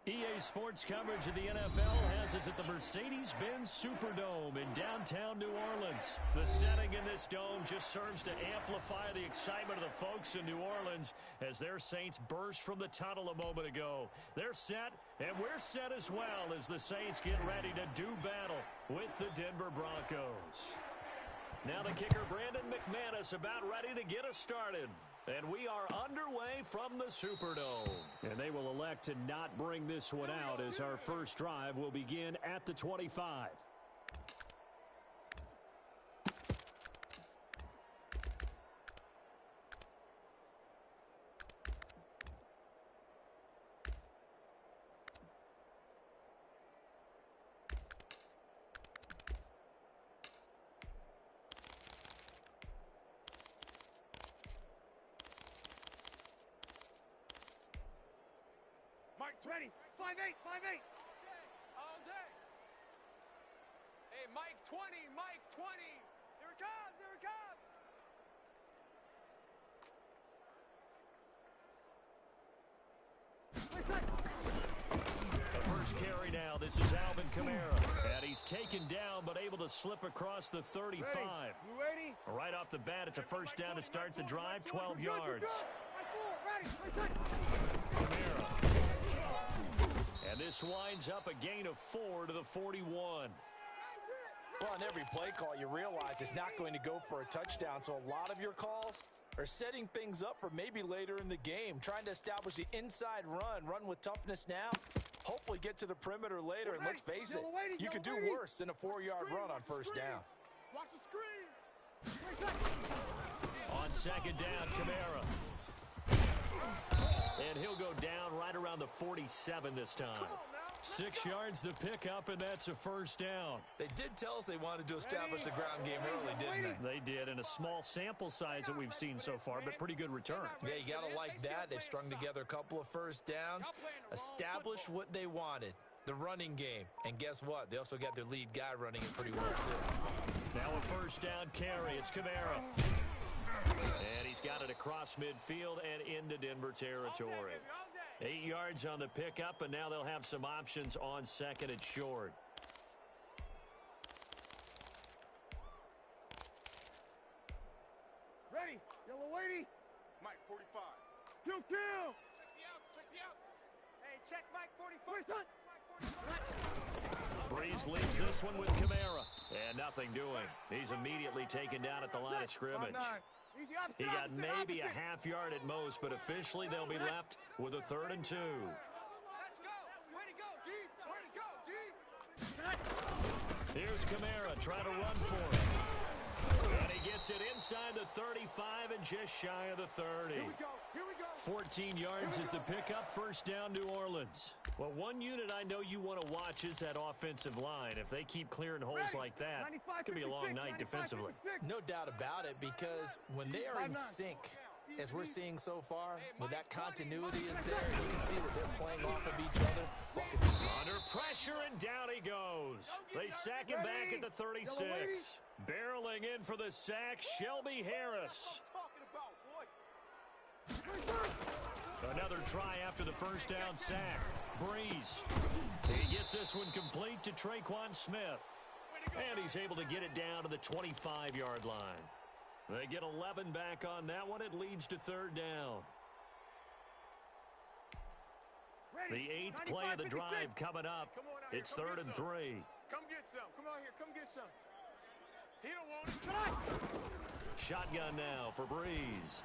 EA Sports coverage of the NFL has us at the Mercedes-Benz Superdome in downtown New Orleans. The setting in this dome just serves to amplify the excitement of the folks in New Orleans as their Saints burst from the tunnel a moment ago. They're set, and we're set as well as the Saints get ready to do battle with the Denver Broncos. Now the kicker, Brandon McManus, about ready to get us started. And we are underway from the Superdome. And they will elect to not bring this one out as our first drive will begin at the 25. Mike's ready. 5-8, 5-8. All day. Hey, Mike 20, Mike 20. Here it comes, here it comes. The first carry now. This is Alvin Kamara. And he's taken down but able to slip across the 35. You ready? Right off the bat, it's a first down to start the drive, 12 yards. Kamara. And this winds up a gain of 4 to the 41. Well, on every play call, you realize it's not going to go for a touchdown. So a lot of your calls are setting things up for maybe later in the game, trying to establish the inside run with toughness now, hopefully get to the perimeter later. And let's face it, you could do worse than a 4-yard run on first down. Watch the screen. On second down, Kamara. And he'll go down right around the 47 this time. 6 yards the pickup, and that's a first down. They did tell us they wanted to establish the ground game early, didn't they? They did, in a small sample size that we've seen so far, but pretty good return. Yeah, you got to like that. They've strung together a couple of first downs, established what they wanted, the running game. And guess what? They also got their lead guy running it pretty well, too. Now a first down carry. It's Kamara. And he's got it across midfield and into Denver territory. 8 yards on the pickup, and now they'll have some options on second and short. Ready. Yellow weighty. Mike 45. Kill. Check the outs, check the outs. Hey, check Mike 44. Breeze leaves this one with Kamara. And nothing doing. He's immediately taken down at the line of scrimmage. He got maybe a half yard at most, but officially they'll be left with a 3rd and 2. Let's go. Way to go, D. Way to go, D. Here's Kamara trying to run for it. And he gets it inside the 35 and just shy of the 30. Here we go. 14 yards is the pickup. First down, New Orleans. Well, one unit I know you want to watch is that offensive line. If they keep clearing holes like that, it could be a long night defensively. No doubt about it, because when they are in sync, as we're seeing so far, when that continuity is there, you can see that they're playing off of each other. Under pressure, and down he goes. They sack him back at the 36. Barreling in for the sack, Shelby Harris. Another try after the first down sack. Breeze. He gets this one complete to Traquan Smith. And he's able to get it down to the 25-yard line. They get 11 back on that one. It leads to 3rd down. The 8th play of the drive coming up. It's 3rd and 3. Come get some. Come on here. Come get some. He don't want it. Shotgun now for Breeze.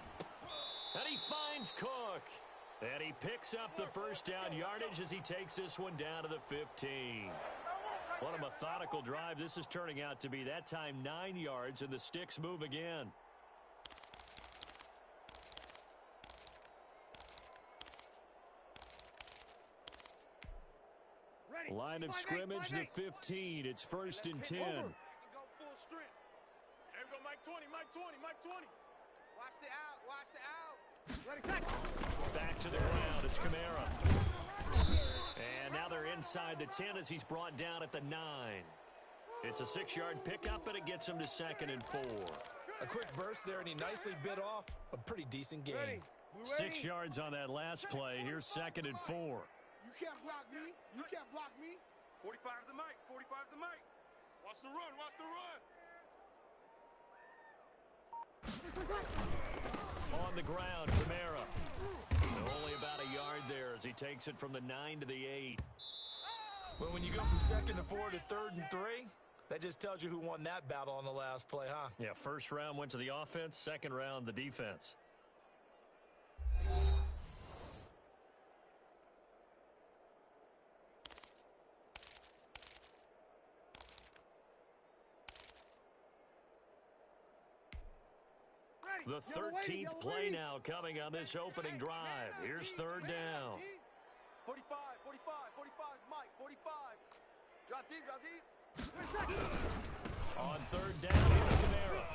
And he finds Cook. And he picks up the first down yardage as he takes this one down to the 15. What a methodical drive this is turning out to be. That time 9 yards, and the sticks move again. Line of scrimmage, the 15. It's 1st and 10. Go full strength. There we go, Mike 20, Mike 20, Mike 20. Watch the out, watch the out. Back to the ground, it's Kamara. And now they're inside the 10 as he's brought down at the 9. It's a 6-yard pickup, and it gets him to 2nd and 4. A quick burst there, and he nicely bit off a pretty decent game. 6 yards on that last play. Here's 2nd and 4. You can't block me. You can't block me. 45's the mic. 45's the mic. Watch the run. Watch the run. On the ground, Kamara. Only about a yard there as he takes it from the 9 to the 8. Well, when you go from 2nd to 4 to 3rd and 3, that just tells you who won that battle on the last play, huh? Yeah, first round went to the offense, second round the defense. The 13th play now coming on this opening drive. Here's third down. 45, 45, 45, Mike, 45. Drop deep, drop deep. On third down, here's Kamara.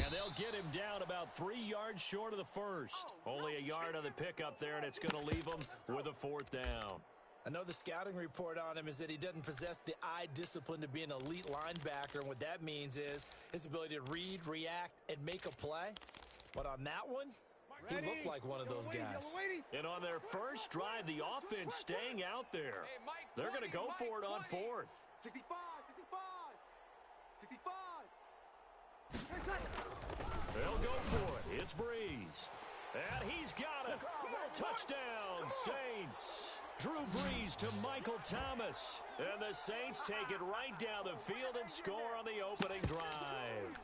And they'll get him down about 3 yards short of the first. Only a yard on the pickup there, and it's going to leave him with a 4th down. I know the scouting report on him is that he doesn't possess the eye discipline to be an elite linebacker, and what that means is his ability to read, react, and make a play. But on that one, he looked like one of those guys. And on their first drive, the offense staying out there. They're going to go for it on 4th. 65, 65, 65. They'll go for it. It's Breeze. And he's got it. Touchdown, Saints. Drew Brees to Michael Thomas. And the Saints take it right down the field and score on the opening drive.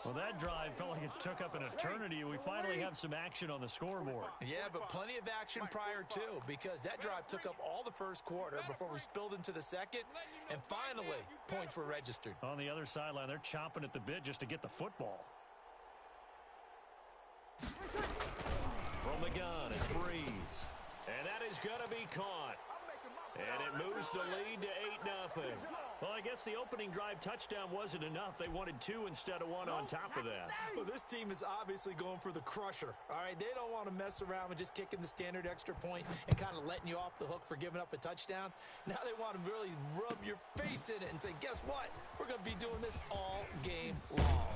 Well, that drive felt like it took up an eternity. We finally have some action on the scoreboard. Yeah, but plenty of action prior to, because that drive took up all the first quarter before we spilled into the second, and finally, points were registered. On the other sideline, they're chomping at the bit just to get the football. From the gun, it's Breeze. And that is going to be caught. And it moves the lead to 8-0. Well, I guess the opening drive touchdown wasn't enough. They wanted 2 instead of 1 on top of that. Well, this team is obviously going for the crusher. All right, they don't want to mess around with just kicking the standard extra point and kind of letting you off the hook for giving up a touchdown. Now they want to really rub your face in it and say, guess what? We're going to be doing this all game long.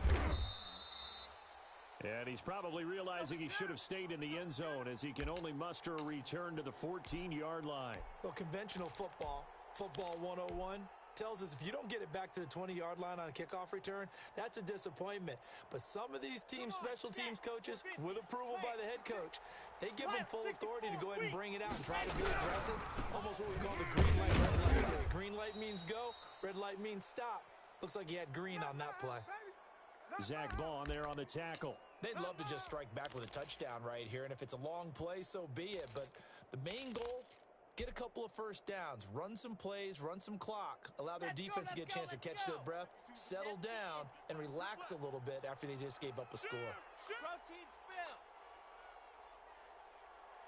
And he's probably realizing he should have stayed in the end zone as he can only muster a return to the 14-yard line. Well, conventional football 101, tells us if you don't get it back to the 20-yard line on a kickoff return, that's a disappointment. But some of these team special teams coaches, with approval by the head coach, they give them full authority to go ahead and bring it out and try to be aggressive. Almost what we call the green light, red light. Green light means go, red light means stop. Looks like he had green on that play. Zach Bond there on the tackle. They'd love to just strike back with a touchdown right here, and if it's a long play, so be it. But the main goal, get a couple of first downs, run some plays, run some clock, allow their defense to get a chance to catch their breath, settle down, and relax a little bit after they just gave up a score. Protein spill.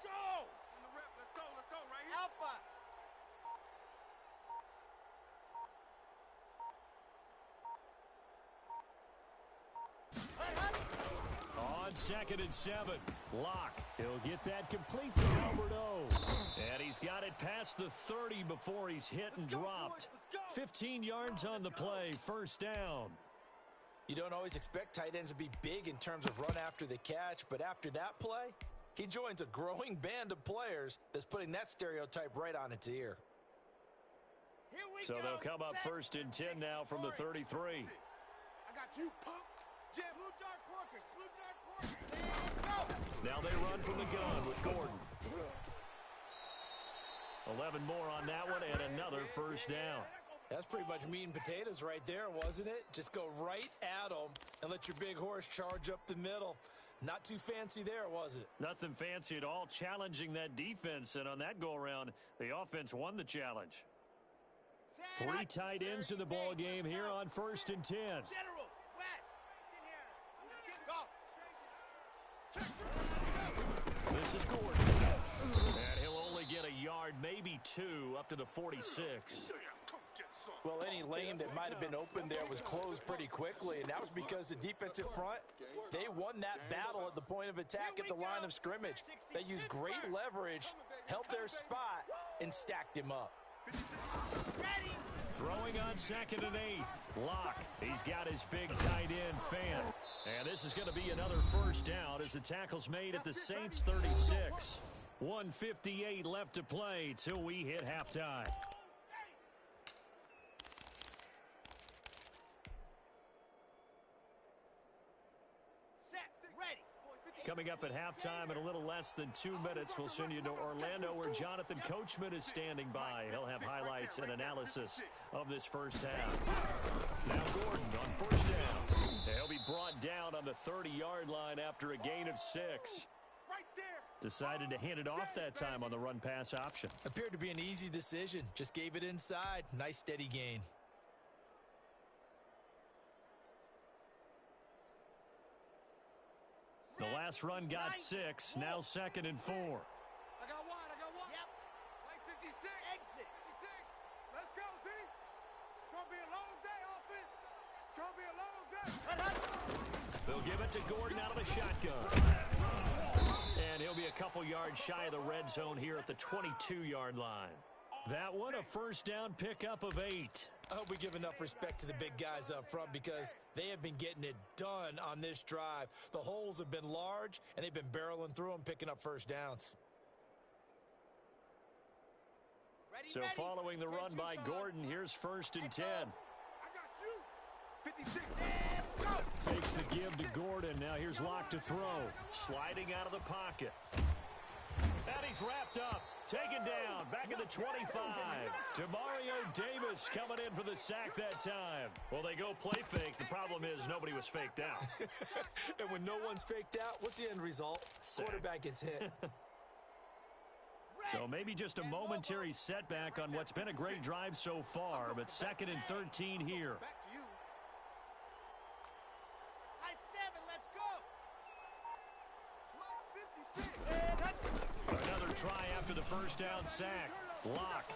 Go! On the rep. Let's go right here. Alpha. On 2nd and 7, Locke. He'll get that complete to Albert O. And he's got it past the 30 before he's hit and dropped. 15 yards on the play, first down. You don't always expect tight ends to be big in terms of run after the catch, but after that play, he joins a growing band of players that's putting that stereotype right on its ear. So they'll come up 1st and 10 now from the 33. I got you, punk. Jim, blue dark corkers, blue dark corkers. Now they run from the gun with Gordon. 11 more on that one and another first down. That's pretty much meat and potatoes right there, wasn't it? Just go right at them and let your big horse charge up the middle. Not too fancy there, was it? Nothing fancy at all, challenging that defense. And on that go-around, the offense won the challenge. 3 tight ends in the ball game here on 1st and 10. General, flash. This is Gordon. And he'll only get a yard, maybe 2, up to the 46. Well, any lane that might have been open there was closed pretty quickly, and that was because the defensive front, they won that battle at the point of attack at the line of scrimmage. They used great leverage, held their spot, and stacked him up. Throwing on 2nd and 8. Locke. He's got his big tight end, Fan. And this is going to be another first down as the tackle's made at the Saints 36. 1:58 left to play till we hit halftime. Coming up at halftime in a little less than 2 minutes, we'll send you to Orlando where Jonathan Coachman is standing by. He'll have highlights and analysis of this first half. Now Gordon on first down. He'll be brought down on the 30-yard line after a gain of 6. Decided to hand it off that time on the run-pass option. Appeared to be an easy decision. Just gave it inside. Nice steady gain. The last run got 6, now 2nd and 4. I got one. Yep. Like 56. Exit. 56. Let's go, D. It's going to be a long day, offense. It's going to be a long day. They'll give it to Gordon out of the shotgun. And he'll be a couple yards shy of the red zone here at the 22-yard line. That one a first down pickup of 8. I hope we give enough respect to the big guys up front because they have been getting it done on this drive. The holes have been large, and they've been barreling through them, picking up first downs. So following the run by Gordon, here's 1st and 10. I got you. 56. Fakes the give to Gordon. Now here's Locke to throw. Sliding out of the pocket. And he's wrapped up. Taken down. Back at the 25. Demario Davis coming in for the sack that time. Well, they go play fake. The problem is nobody was faked out. And when no one's faked out, what's the end result? Sack. Quarterback gets hit. So maybe just a momentary setback on what's been a great drive so far, but 2nd and 13 here. Back to you. High 7, let's go. Another try after the first down sack. Locke.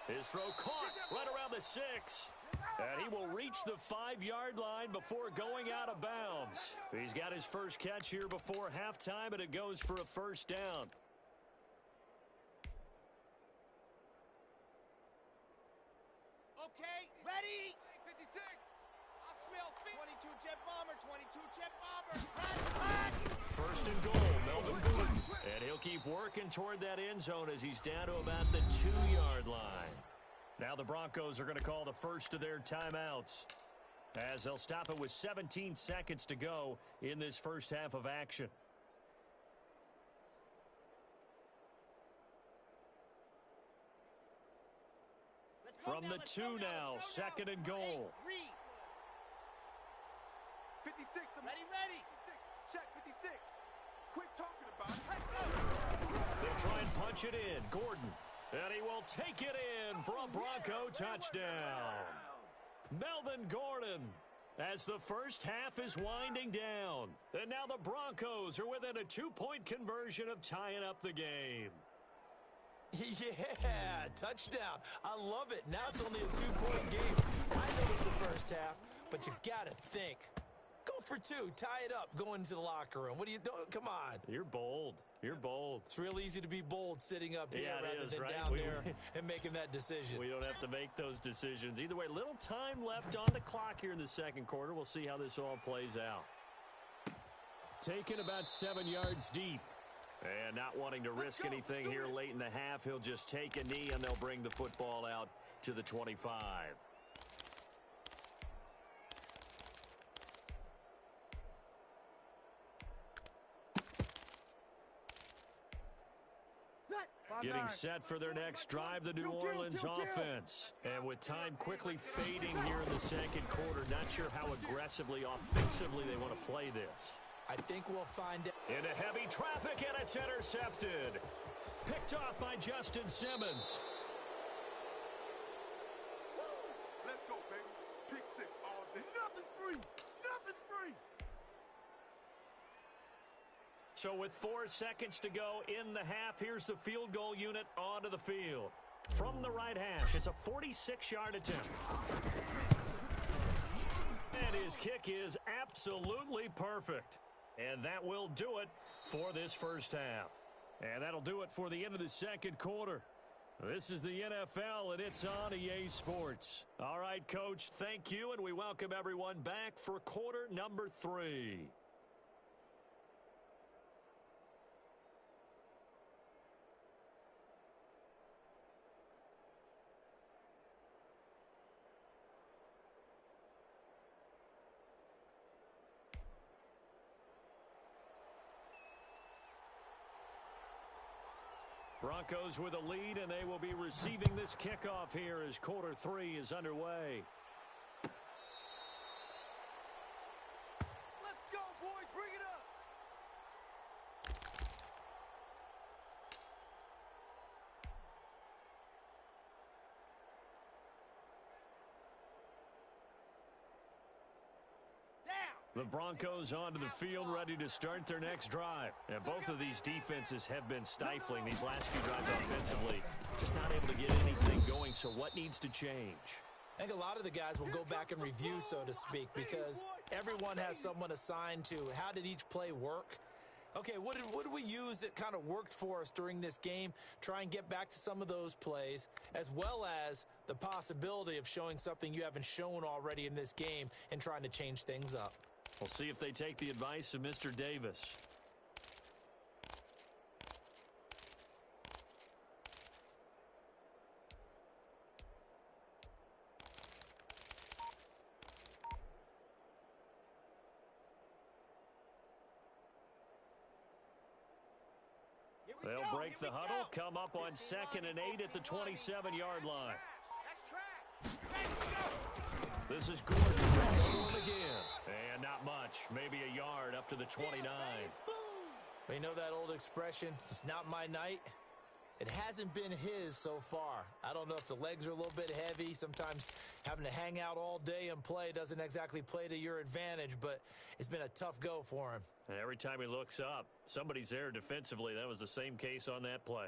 His throw caught right around the 6. And he will reach the 5-yard line before going out of bounds. He's got his first catch here before halftime, and it goes for a first down. Okay, ready. 56. I smell 22 jet bomber, 22 jet bomber. Run. First and goal, Melvin Gordon. And he'll keep working toward that end zone as he's down to about the 2-yard line. Now the Broncos are going to call the first of their timeouts, as they'll stop it with 17 seconds to go in this first half of action. From the 2 now, 2nd and goal. 56. Ready. Check 56. Quit talking about it. They'll try and punch it in. Gordon. And he will take it in for a Bronco touchdown. Melvin Gordon, as the first half is winding down. And now the Broncos are within a 2-point conversion of tying up the game. Yeah, touchdown. I love it. Now it's only a 2-point game. I know it's the first half, but you got to think. Go for 2. Tie it up. Go into the locker room. What are you doing? Come on. You're bold. You're bold. It's real easy to be bold sitting up here rather than right? down there and making that decision. We don't have to make those decisions. Either way, little time left on the clock here in the second quarter. We'll see how this all plays out. Taken about 7 yards deep. And not wanting to risk anything here late in the half, he'll just take a knee and they'll bring the football out to the 25. Getting set for their next drive, the New Orleans offense. And with time quickly fading here in the second quarter, not sure how aggressively, offensively they want to play this. I think we'll find out. Into heavy traffic, and it's intercepted. Picked off by Justin Simmons. Let's go, baby. Pick 6 all day. Nothing's free. Nothing's free. So with 4 seconds to go in the half, here's the field goal unit onto the field. From the right hash, it's a 46-yard attempt. And his kick is absolutely perfect. And that will do it for this first half. And that'll do it for the end of the second quarter. This is the NFL, and it's on EA Sports. All right, Coach, thank you, and we welcome everyone back for quarter number 3. Broncos with a lead, and they will be receiving this kickoff here as quarter 3 is underway. Let's go, boys. Bring it up. The Broncos onto the field, ready to start their next drive. And both of these defenses have been stifling these last few drives offensively. Just not able to get anything going, so what needs to change? I think a lot of the guys will go back and review, so to speak, because everyone has someone assigned to how did each play work. Okay, what did we use that kind of worked for us during this game? Try and get back to some of those plays, as well as the possibility of showing something you haven't shown already in this game and trying to change things up. We'll see if they take the advice of Mr. Davis. They'll break the huddle, come up on 2nd and 8 at the 27-yard line. This is Gordon again. And not much. Maybe a yard up to the 29. You know that old expression, it's not my night? It hasn't been his so far. I don't know if the legs are a little bit heavy. Sometimes having to hang out all day and play doesn't exactly play to your advantage, but it's been a tough go for him. And every time he looks up, somebody's there defensively. That was the same case on that play.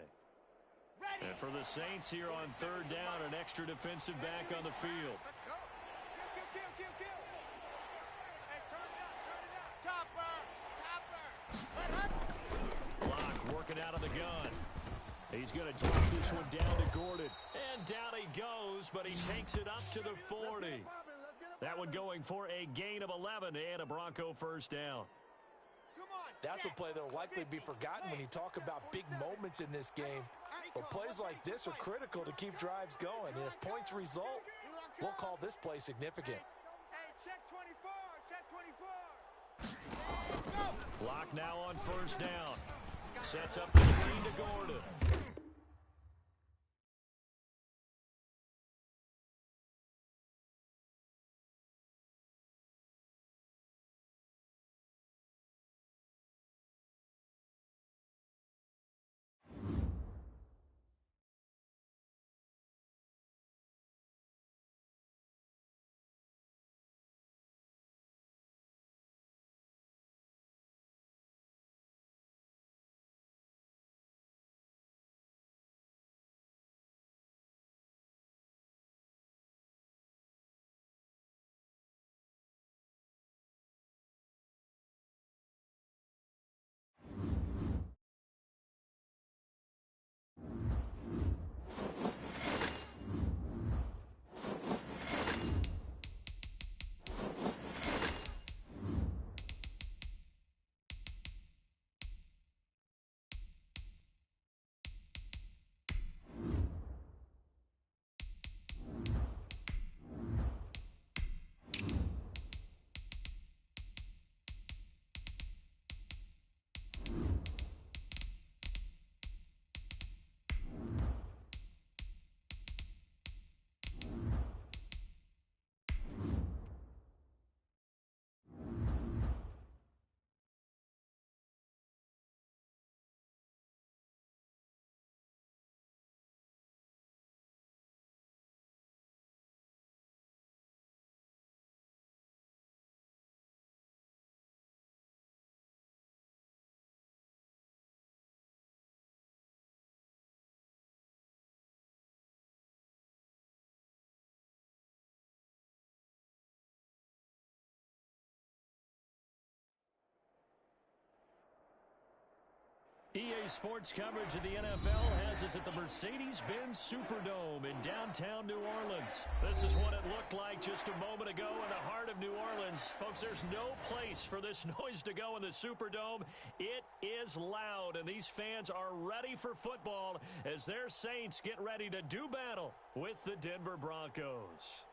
And for the Saints here on 3rd down, an extra defensive back on the field. Block working out of the gun. He's going to drop this one down to Gordon. And down he goes, but he takes it up to the 40. That one going for a gain of 11 and a Bronco first down. That's a play that will likely be forgotten when you talk about big moments in this game. But plays like this are critical to keep drives going. And if points result, we'll call this play significant. Hey, check 24, check 24. Block now on 1st down. Sets up the screen to Gordon. EA Sports coverage of the NFL has us at the Mercedes-Benz Superdome in downtown New Orleans. This is what it looked like just a moment ago in the heart of New Orleans. Folks, there's no place for this noise to go in the Superdome. It is loud, and these fans are ready for football as their Saints get ready to do battle with the Denver Broncos.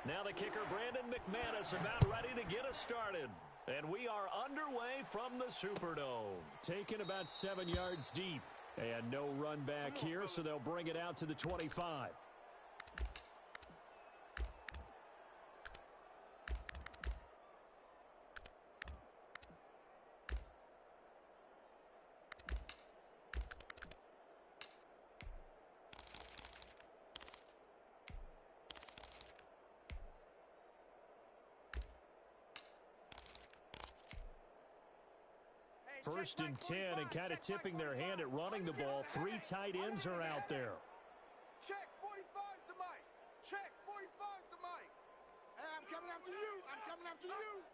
Now the kicker, Brandon McManus, about ready to get us started. And we are underway from the Superdome. Taken about 7 yards deep. And no run back here, so they'll bring it out to the 25. First and 10, and kind of tipping their hand at running the ball. 3 tight ends are out there. Check, 45's the mic. Check, 45's the mic. Hey, I'm coming after you. I'm coming after you.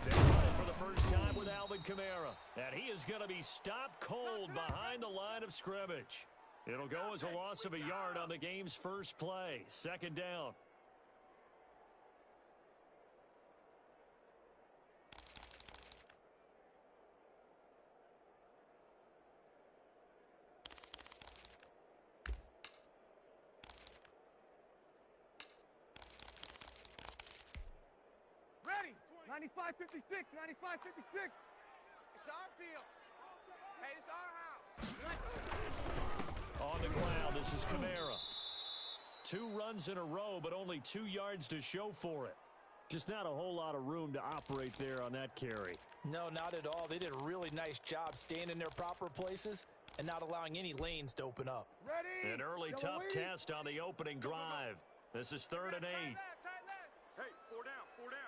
They run it for the first time with Alvin Kamara. And he is going to be stopped cold behind the line of scrimmage. It'll go as a loss of a yard on the game's first play. Second down. Ready. 95-56, 95-56. It's our field. Hey, it's our house. On the ground, this is Kamara. 2 runs in a row, but only 2 yards to show for it. Just not a whole lot of room to operate there on that carry. No, not at all. They did a really nice job staying in their proper places and not allowing any lanes to open up. Ready. An early tough test on the opening drive. This is 3rd and 8. Hey, 4 down, 4 down.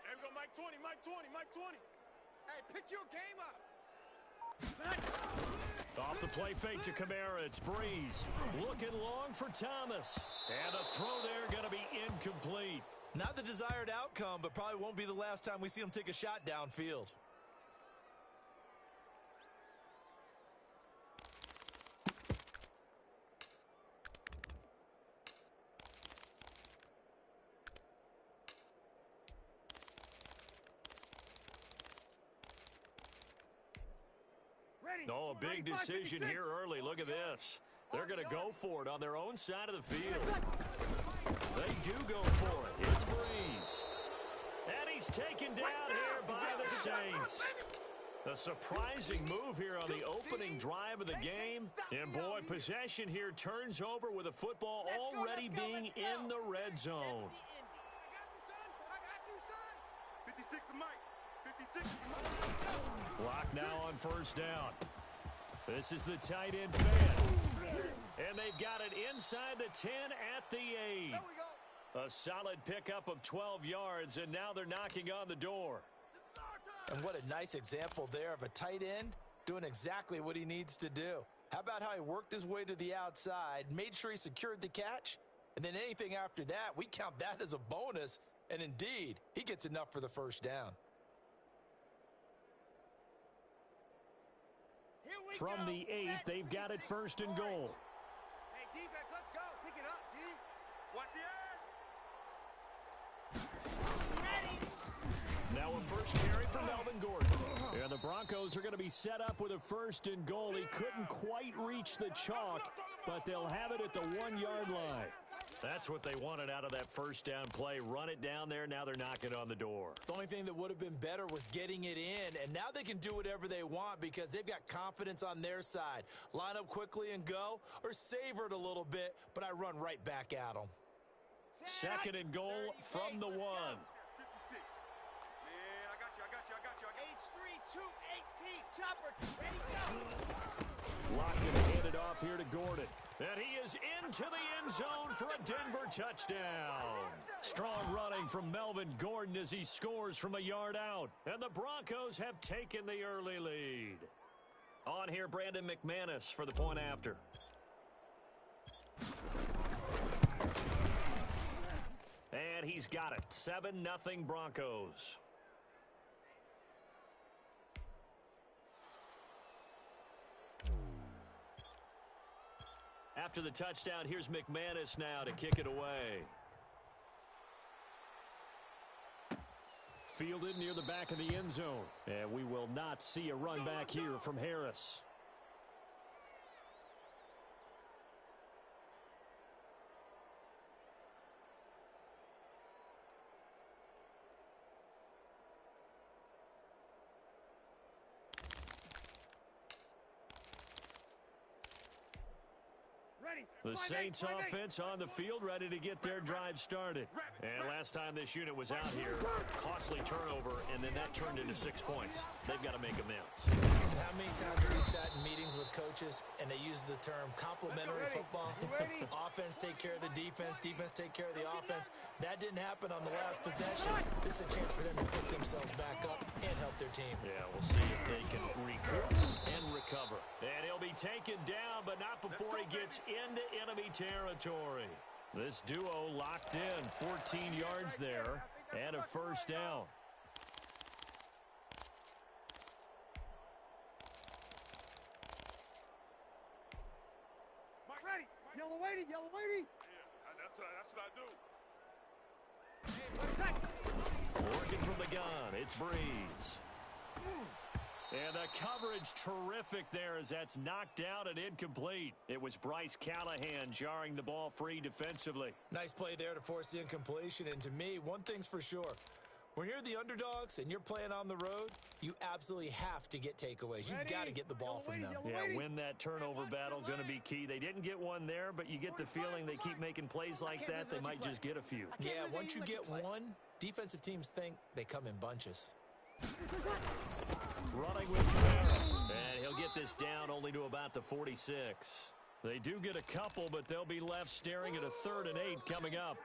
There we go, Mike 20, Mike 20, Mike 20. Hey, pick your game up. Off the play fake to Kamara, it's Breeze. Looking long for Thomas. And the throw there going to be incomplete. Not the desired outcome, but probably won't be the last time we see him take a shot downfield. Oh, a big decision here early. Look at this. They're going to go for it on their own side of the field. They do go for it. It's Breeze. And he's taken down here by the Saints. A surprising move here on the opening drive of the game. And, boy, possession here turns over with a football already being in the red zone. I got you, son. 56 to Mike. 56 to Mike. Block now on first down. This is the tight end fan. And they've got it inside the 10 at the 8. There we go. A solid pickup of 12 yards, and now they're knocking on the door. And what a nice example there of a tight end doing exactly what he needs to do. How about how he worked his way to the outside, made sure he secured the catch, and then anything after that, we count that as a bonus. And indeed, he gets enough for the first down. From the 8, they've got it 1st and goal. Hey, defense, let's go. Pick it up, D. Watch the edge. Ready. Now a first carry for Melvin Gordon. And the Broncos are going to be set up with a 1st and goal. He couldn't quite reach the chalk, but they'll have it at the 1-yard line. That's what they wanted out of that first down play. Run it down there. Now they're knocking on the door. The only thing that would have been better was getting it in, and now they can do whatever they want because they've got confidence on their side. Line up quickly and go, or savor it a little bit, but I run right back at them. 2nd and goal from the 1. 56. Man, I got you. H3-2-18. Chopper, ready, go. Locked and handed off here to Gordon. And he is into the end zone for a Denver touchdown. Strong running from Melvin Gordon as he scores from a yard out. And the Broncos have taken the early lead. On here, Brandon McManus for the point after. And he's got it. 7-0 Broncos. After the touchdown, here's McManus now to kick it away. Fielded near the back of the end zone. And we will not see a run back here from Harris. The Saints offense on the field, ready to get their drive started. And last time this unit was out here, costly turnover, and then that turned into 6 points. They've got to make amends. How many times have we sat in meetings with coaches and they use the term complementary football? Offense take care of the defense, defense take care of the offense. That didn't happen on the last possession. This is a chance for them to pick themselves back up and help their team. Yeah, we'll see if they can recoup and recover. And he'll be taken down, but not before he gets into enemy territory. This duo locked in, 14 yards there, and a first down. Mike, ready. Yellow lady, yellow lady. Yeah, that's what I do. Working from the gun, it's Breeze. And the coverage terrific there as that's knocked out and incomplete. It was Bryce Callahan jarring the ball free defensively. Nice play there to force the incompletion. And to me, one thing's for sure. When you're the underdogs and you're playing on the road, you absolutely have to get takeaways. You've got to get the ball from them. Yeah, win that turnover battle, going to be key. They didn't get one there, but you get the feeling they keep making plays like that, they might just get a few. Yeah, once you get one, defensive teams think they come in bunches. Running with Kamara, and he'll get this down only to about the 46. They do get a couple, but they'll be left staring at a 3rd and 8 coming up.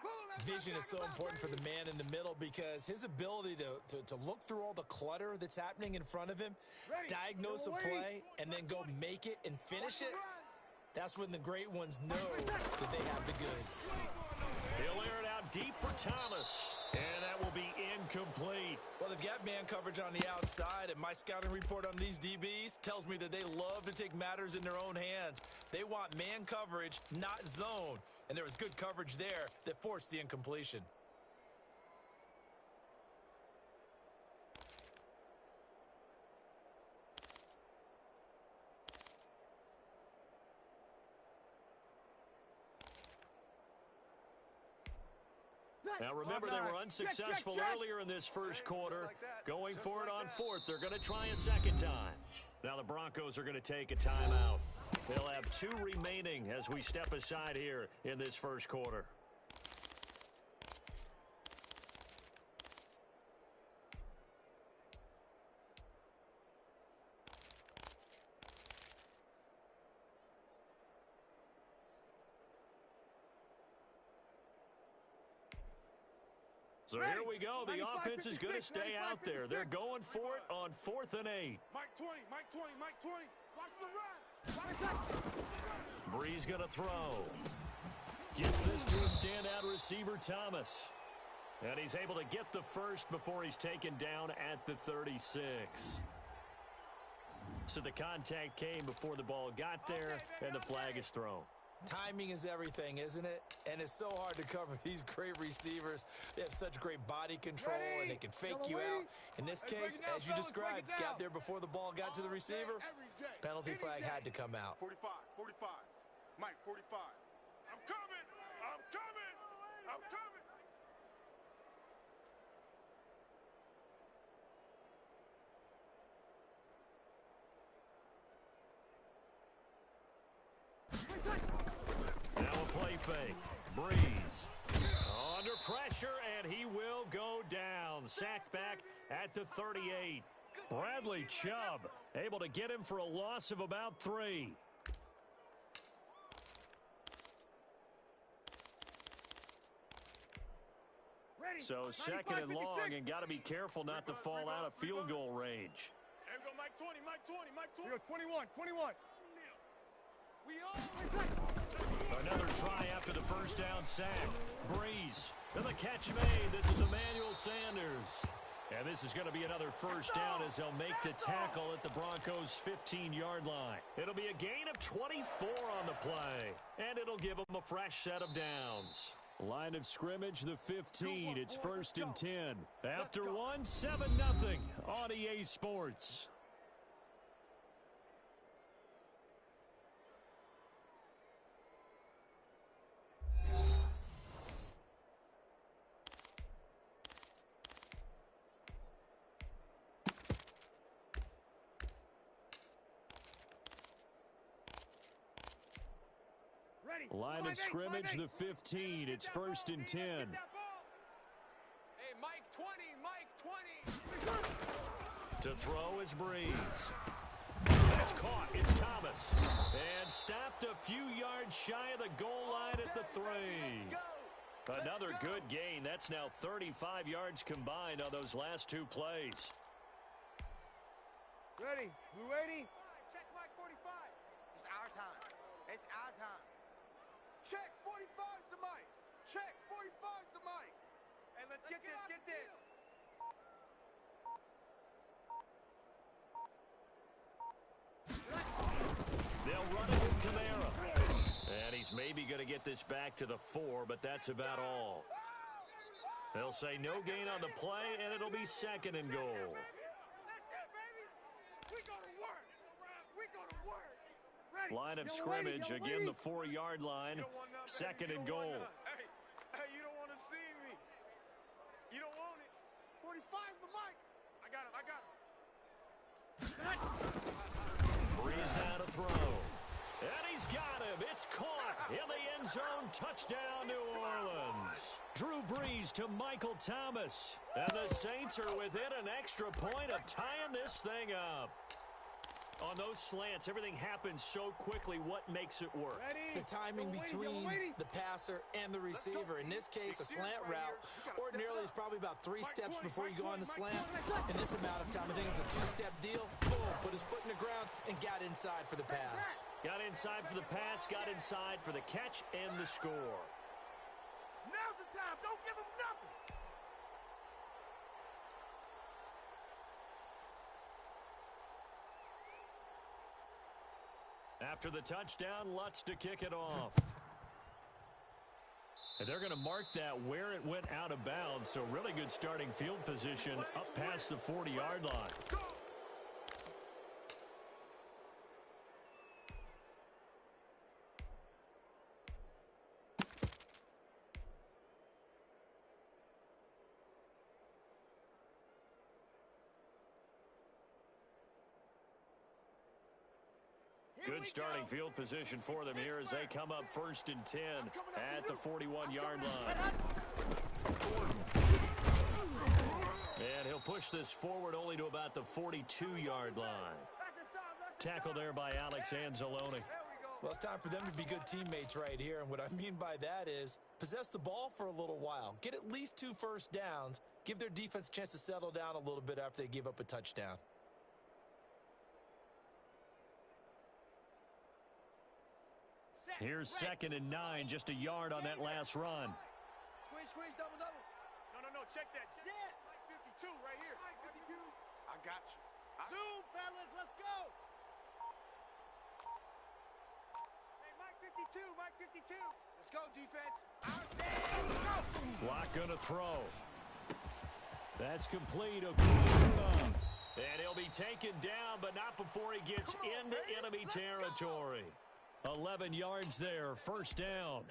Vision is so important for the man in the middle because his ability to look through all the clutter that's happening in front of him, diagnose a play, and then go make it and finish it, that's when the great ones know that they have the goods. He'll air it out deep for Thomas, and that will be incomplete. Well, they've got man coverage on the outside, and my scouting report on these DBs tells me that they love to take matters in their own hands. They want man coverage, not zone, and there was good coverage there that forced the incompletion. Now remember, they were unsuccessful earlier in this first quarter. Going for it on 4th. They're going to try a second time. Now the Broncos are going to take a timeout. They'll have 2 remaining as we step aside here in this first quarter. So here we go. The offense is going to stay out there. They're going for it on 4th and 8. Mike 20, Mike 20, Mike 20. Watch the run. Breeze going to throw. Gets this to a standout receiver, Thomas. And he's able to get the first before he's taken down at the 36. So the contact came before the ball got there, and the flag is thrown. Timing is everything, isn't it? And it's so hard to cover these great receivers. They have such great body control, and they can fake you out. In this case, as you described, got there before the ball got to the receiver. Penalty flag had to come out. 45, 45. Mike, 45. I'm coming. I'm coming. I'm coming. Now a play fake. Breeze. Under pressure, and he will go down. Sacked back at the 38. Bradley Chubb able to get him for a loss of about 3. So 2nd and long, and got to be careful not to fall out of field goal range. There we go, Mike 20, Mike 20, Mike 20. We go 21, 21. We all. Another try after the first down sack. Breeze. And the catch made. This is Emmanuel Sanders. And this is going to be another first down as they'll make the tackle at the Broncos' 15-yard line. It'll be a gain of 24 on the play. And it'll give them a fresh set of downs. Line of scrimmage, the 15. It's 1st and 10. After 1, 7-0 on EA Sports. Ready. Line of scrimmage, the 15. It's 1st and 10. Hey, Mike 20, Mike 20. To throw is Breeze. That's caught. It's Thomas. And stopped a few yards shy of the goal line at the 3. Another good gain. That's now 35 yards combined on those last 2 plays. Ready? We ready? Check Mike 45. It's our time. It's our time. Check 45's the Mike. Check 45's the Mike. Hey, let's get this. Get this. They'll run it with Kamara. And he's maybe going to get this back to the 4, but that's about all. They'll say no gain on the play, and it'll be 2nd and goal. That's it, baby. We gonna work. We gonna work. Ready. Line of scrimmage, again the 4-yard line. 2nd and goal. Hey, you don't want to see me. You don't want it. 45's the mic. I got him. I got him. Breeze now to throw. And he's got him. It's caught in the end zone. Touchdown, New Orleans. Drew Brees to Michael Thomas. And the Saints are within an extra point of tying this thing up. On those slants, everything happens so quickly. What makes it work? Ready? The timing between the passer and the receiver. In this case, a slant route ordinarily is probably about 3 steps before you go on the slant. In this amount of time, I think it was a 2-step deal. Boom, put his foot in the ground and got inside for the pass. Got inside for the pass, got inside for the catch and the score. Now's the time. Don't give him nothing. After the touchdown, Lutz to kick it off. And they're going to mark that where it went out of bounds, so really good starting field position up past the 40-yard line. Good starting field position for them here as they come up 1st and 10 at the 41-yard line. And he'll push this forward only to about the 42-yard line. Tackle there by Alex Anzalone. Well, it's time for them to be good teammates right here. And what I mean by that is possess the ball for a little while. Get at least 2 first downs. Give their defense a chance to settle down a little bit after they give up a touchdown. Here's 2nd and 9, just a yard on that last run. Squeeze, double. No, check that. Sit. Mike 52 right here. Mike 52. I got you. Zoom, fellas, let's go. Hey, Mike 52, Mike 52. Let's go, defense. Let's go. Block gonna throw. That's complete. And he'll be taken down, but not before he gets into enemy territory. 11 yards there, 1st down.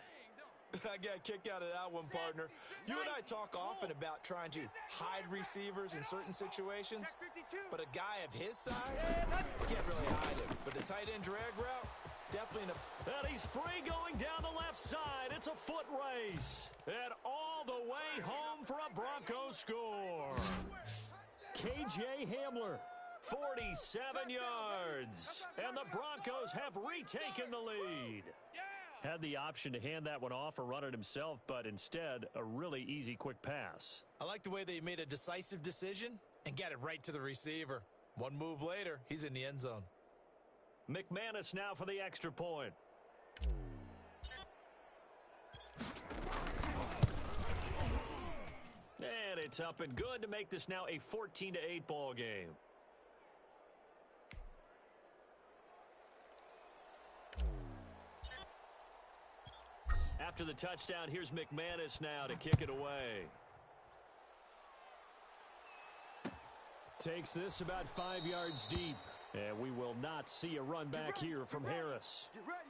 I got a kick out of that one, partner. You and I talk often about trying to hide receivers in certain situations, but a guy of his size can't really hide him. But the tight end drag route, definitely And he's free going down the left side. It's a foot race. And all the way home for a Broncos score. KJ Hamler. 47 yards, and the Broncos have retaken the lead. Had the option to hand that one off or run it himself, but instead, a really easy, quick pass. I like the way they made a decisive decision and got it right to the receiver. One move later, he's in the end zone. McManus now for the extra point. And it's up and good to make this now a 14-8 ball game. After the touchdown, here's McManus now to kick it away. Takes this about 5 yards deep. And we will not see a run back here from Harris. Get ready.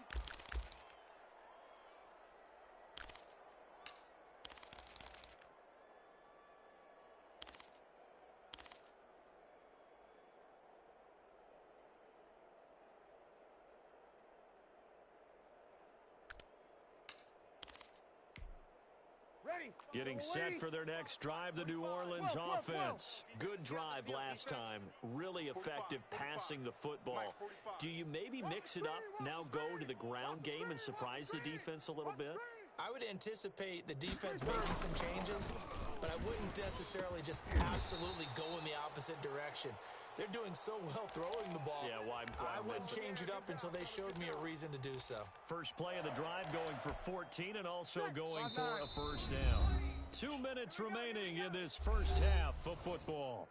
Getting set for their next drive, the New Orleans offense. Good drive last time. Really effective passing the football. Do you maybe mix it up, now go to the ground game and surprise the defense a little bit? I would anticipate the defense making some changes, but I wouldn't necessarily just absolutely go in the opposite direction. They're doing so well throwing the ball. Yeah, I wouldn't change it up until they showed me a reason to do so. First play of the drive going for 14 and also going for a first down. 2 minutes remaining in this first half of football.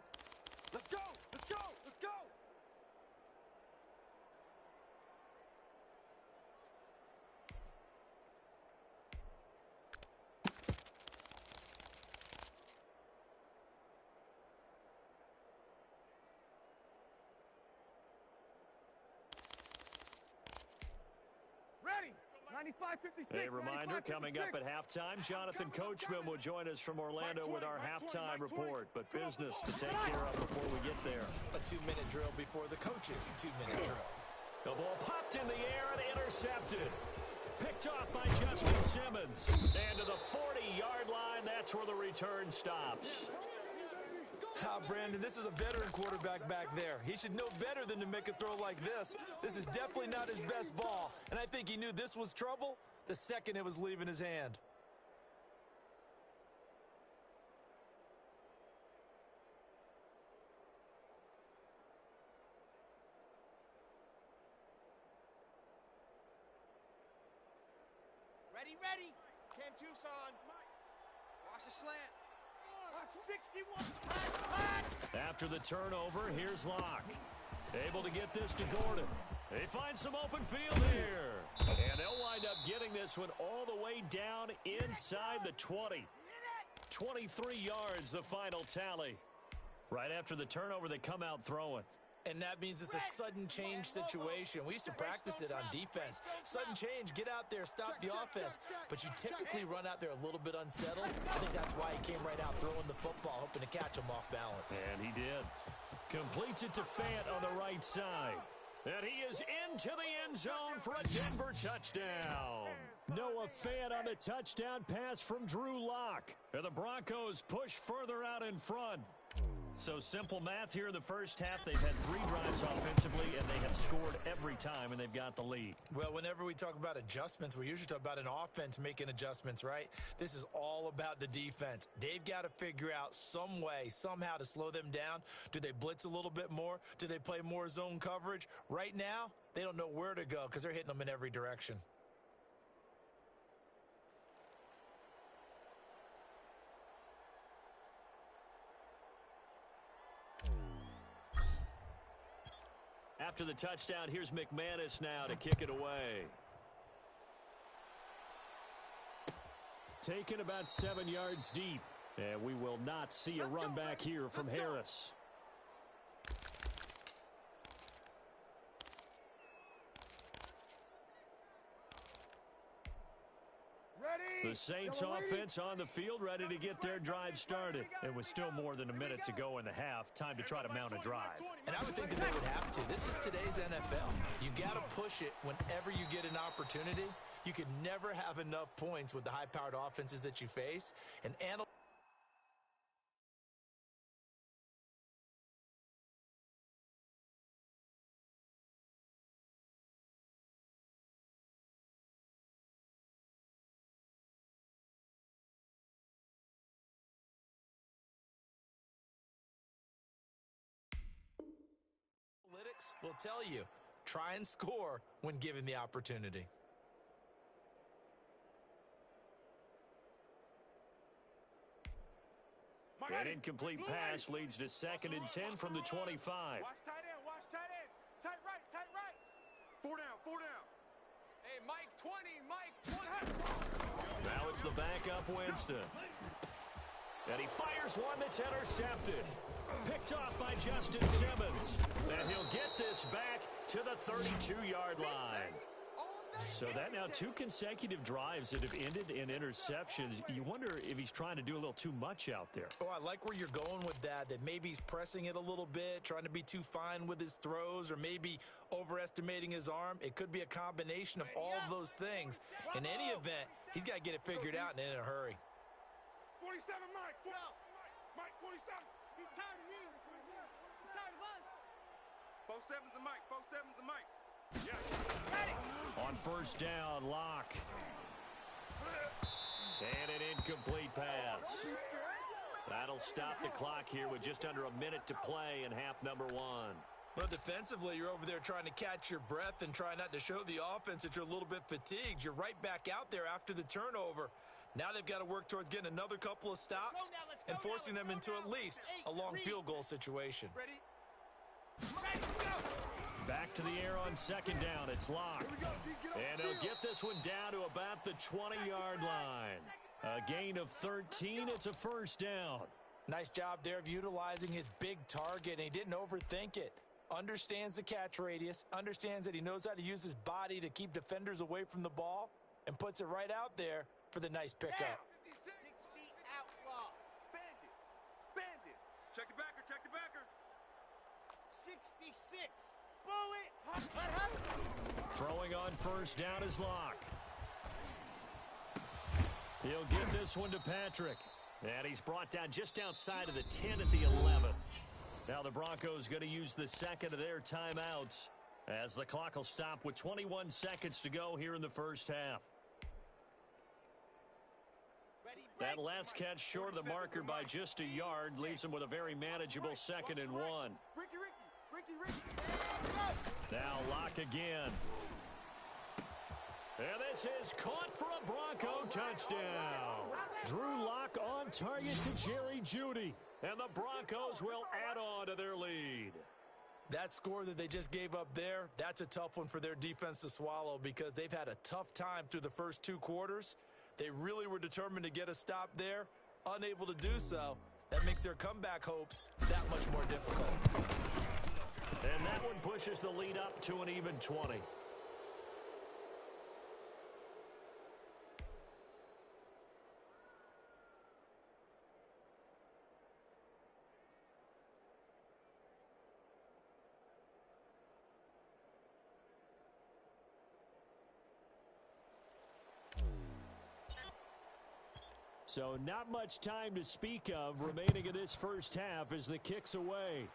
Let's go! Let's go! Let's go! Ready! 95-56. A reminder, coming up at halftime, Jonathan Coachman will join us from Orlando with our halftime report. But business to take care of before we get there. A 2-minute drill before the coach's 2-minute drill. The ball popped in the air and intercepted. Picked off by Justin Simmons. And to the 40-yard line, that's where the return stops. Brandon, this is a veteran quarterback back there. He should know better than to make a throw like this. This is definitely not his best ball, and I think he knew this was trouble the second it was leaving his hand. Ready, ready. 10 Tucson. Watch the slant. 61. After the turnover, here's Locke. Able to get this to Gordon. They find some open field here. And they'll wind up getting this one all the way down inside the 20. 23 yards, the final tally. Right after the turnover, they come out throwing. And that means it's a sudden change situation. We used to practice it on defense. Sudden change, get out there, stop the offense. But you typically run out there a little bit unsettled. I think that's why he came right out throwing the football, hoping to catch him off balance. And he did. Completes it to Fant on the right side. And he is into the end zone for a Denver touchdown. Noah Fant on the touchdown pass from Drew Lock. And the Broncos push further out in front. So simple math here in the first half. They've had 3 drives offensively, and they have scored every time, and they've got the lead. Well, whenever we talk about adjustments, we usually talk about an offense making adjustments, right? This is all about the defense. They've got to figure out some way, somehow to slow them down. Do they blitz a little bit more? Do they play more zone coverage? Right now, they don't know where to go because they're hitting them in every direction. After the touchdown, here's McManus now to kick it away. Taken about 7 yards deep. And we will not see a run back here from Harris. The Saints offense on the field, ready to get their drive started. It was still more than a minute to go in the half. Time to try to mount a drive. And I would think that they would have to. This is today's NFL. You got to push it whenever you get an opportunity. You can never have enough points with the high-powered offenses that you face. And will tell you, try and score when given the opportunity. An incomplete pass leads to 2nd and 10 from the 25. Watch tight end, watch tight end. Tight right, tight right. 4 down, 4 down. Hey, Mike 20, Mike 20. Now it's the backup Winston. And he fires one that's intercepted. Picked off by Justin Simmons. And he'll get this back to the 32-yard line. So that now 2 consecutive drives that have ended in interceptions. You wonder if he's trying to do a little too much out there. Oh, I like where you're going with that maybe he's pressing it a little bit, trying to be too fine with his throws, or maybe overestimating his arm. It could be a combination of all of those things. In any event, he's got to get it figured out and in a hurry. 47, Mike. Mike, 47. He's tired of you. He's tired of us. 47's a Mike. 47's a Mike. Yeah. Ready. On first down, Locke. And an incomplete pass. That'll stop the clock here with just under a minute to play in half number 1. Well, defensively, you're over there trying to catch your breath and try not to show the offense that you're a little bit fatigued. You're right back out there after the turnover. Now they've got to work towards getting another couple of stops and forcing them into at least a long field goal situation. Ready? Ready, go! Back to the air on second down. It's Locke. And he'll get this one down to about the 20-yard line. A gain of 13. It's a first down. Nice job there of utilizing his big target, and he didn't overthink it. Understands the catch radius, understands that he knows how to use his body to keep defenders away from the ball, and puts it right out there for the nice pickup. 60 outlaw. Bandit. Bandit. Check the backer. Check the backer. 66. Bullet. Throwing on first down is Locke. He'll get this one to Patrick. And he's brought down just outside of the 10 at the 11. Now the Broncos going to use the second of their timeouts as the clock will stop with 21 seconds to go here in the first half. That last catch short of the marker by just a yard leaves him with a very manageable 2nd and 1. Ricky. Now Locke again. And this is caught for a Bronco touchdown. Drew Locke on target to Jerry Jeudy. And the Broncos will add on to their lead. That score that they just gave up there, that's a tough one for their defense to swallow because they've had a tough time through the first 2 quarters. They really were determined to get a stop there, unable to do so. That makes their comeback hopes that much more difficult. And that one pushes the lead up to an even 20. So not much time to speak of remaining in this first half as the kick's away.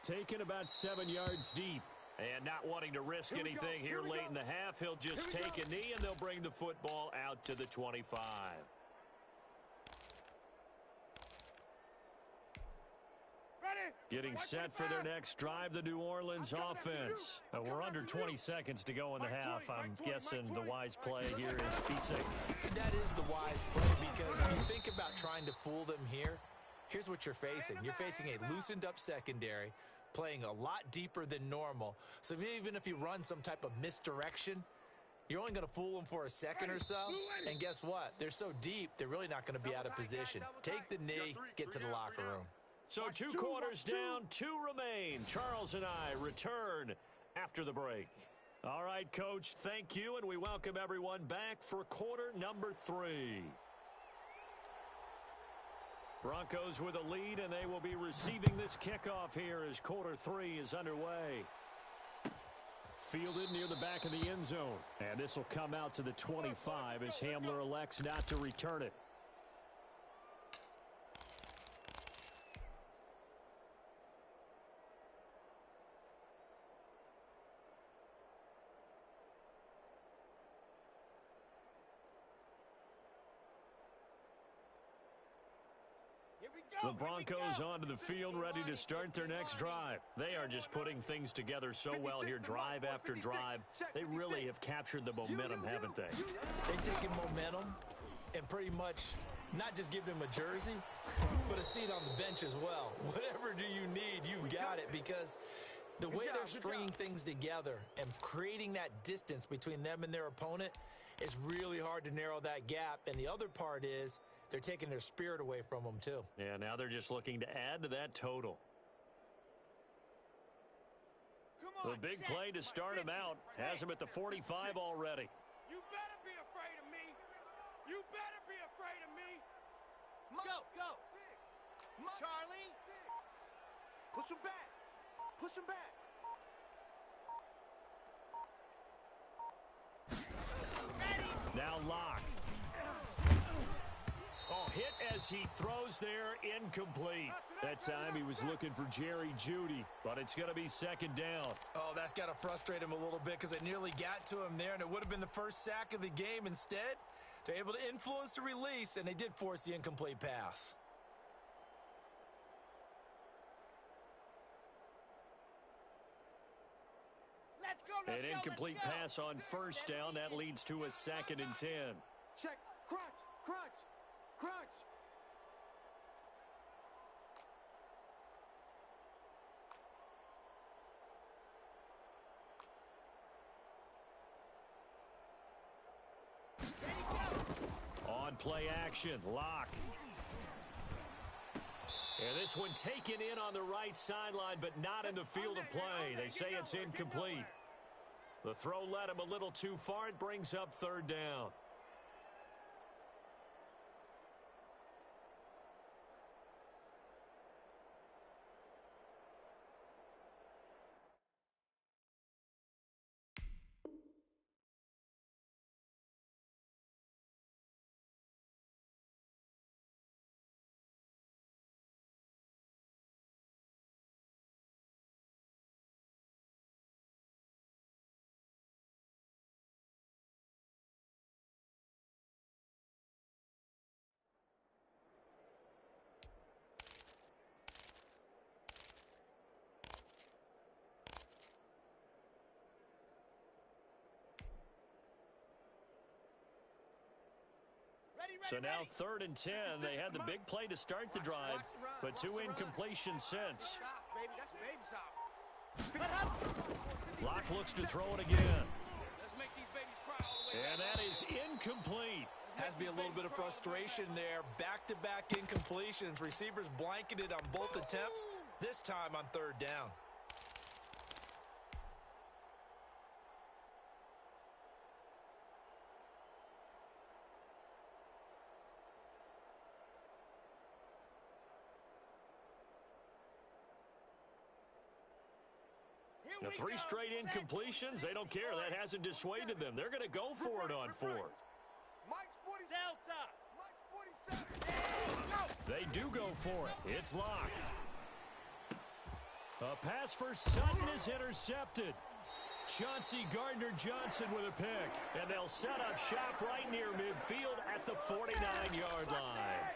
Taken about 7 yards deep. And not wanting to risk anything here late in the half, he'll just take a knee and they'll bring the football out to the 25. Getting set for their next drive, the New Orleans offense. We're under 20 seconds to go in the half. I'm guessing the wise play here is be safe. That is the wise play because if you think about trying to fool them here, here's what you're facing. You're facing a loosened up secondary, playing a lot deeper than normal. So even if you run some type of misdirection, you're only going to fool them for a second or so. And guess what? They're so deep, they're really not going to be out of position. Take the knee, get to the locker room. So 2 quarters down, 2 remain. Charles and I return after the break. All right, Coach, thank you, and we welcome everyone back for quarter number 3. Broncos with a lead, and they will be receiving this kickoff here as quarter 3 is underway. Fielded near the back of the end zone, and this will come out to the 25 as Hamler elects not to return it. The Broncos onto the field ready to start their next drive. They are just putting things together so well here, drive after drive. They really have captured the momentum, haven't they? They've taken momentum and pretty much not just give them a jersey, but a seat on the bench as well. Whatever do you need, you've got it, because the way they're stringing things together and creating that distance between them and their opponent is really hard to narrow that gap. And the other part is they're taking their spirit away from them, too. Yeah, now they're just looking to add to that total. The big play to start him out has him at the 45 already. You better be afraid of me. You better be afraid of me. Go. Charlie. Push him back. Push him back. Ready. Now Locke. hit as he throws there, incomplete. That time he was looking for Jerry Jeudy, but it's going to be second down. Oh, that's got to frustrate him a little bit because it nearly got to him there, and it would have been the first sack of the game. Instead, they're able to influence the release, and they did force the incomplete pass. An incomplete pass on first down. That leads to a 2nd and 10. Check. Crunch. Crunch. Crunch. On play action, Locke. And this one taken in on the right sideline, but not in the field of play. They say it's incomplete. The throw led him a little too far. It brings up 3rd down. So now 3rd and 10. They had the big play to start the drive, but 2 incompletions since. Locke looks to throw it again. And that is incomplete. Has to be a little bit of frustration there. Back-to-back incompletions. Receivers blanketed on both attempts, this time on 3rd down. The 3 straight incompletions, they don't care. That hasn't dissuaded them. They're going to go for it on 4th. Mike's 40 Delta. Mike's 47. They do go for it. It's Locke. A pass for Sutton is intercepted. Chauncey Gardner-Johnson with a pick. And they'll set up shop right near midfield at the 49-yard line.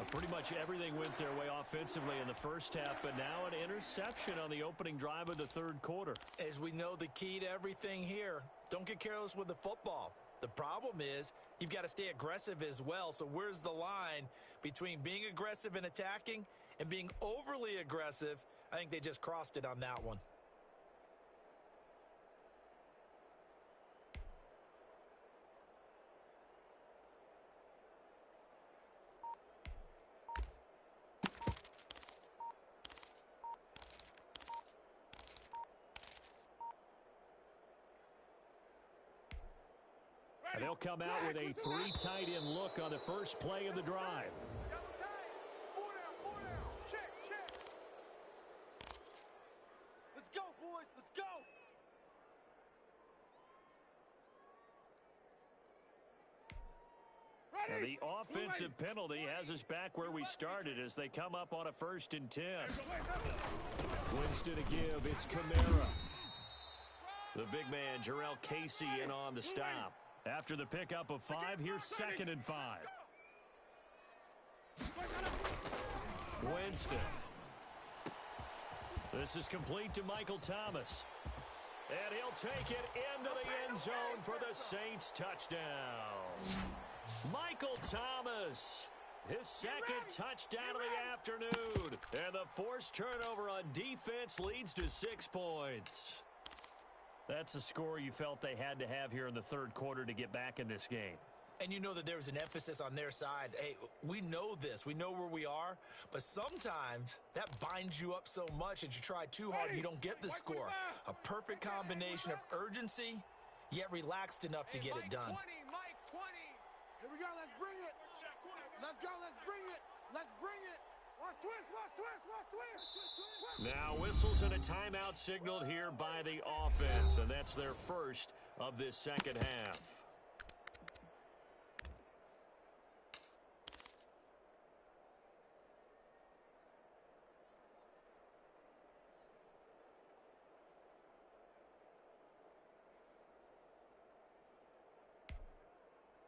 Pretty much everything went their way offensively in the first half, but now an interception on the opening drive of the 3rd quarter. As we know, the key to everything here, don't get careless with the football. The problem is you've got to stay aggressive as well. So where's the line between being aggressive and attacking and being overly aggressive? I think they just crossed it on that one. And they'll come out with a 3 tight end look on the first play of the drive. Double time. 4 down. Check. Let's go, boys. Let's go. And the offensive penalty has us back where we started as they come up on a 1st and 10. Winston to give. It's Kamara. The big man, Jarrell Casey, in on the stop. After the pickup of 5, here's 2nd and 5. Winston. This is complete to Michael Thomas. And he'll take it into the end zone for the Saints touchdown. Michael Thomas, his 2nd touchdown of the afternoon. And the forced turnover on defense leads to 6 points. That's a score you felt they had to have here in the 3rd quarter to get back in this game. And you know that there was an emphasis on their side. Hey, we know this. We know where we are. But sometimes that binds you up so much that you try too hard and you don't get the score. A perfect combination of urgency, yet relaxed enough to get it done. Mike 20. Here we go. Let's bring it. Let's go. Let's bring it. Let's bring it. Watch twist. Now whistles and a timeout signaled here by the offense, and that's their first of this 2nd half.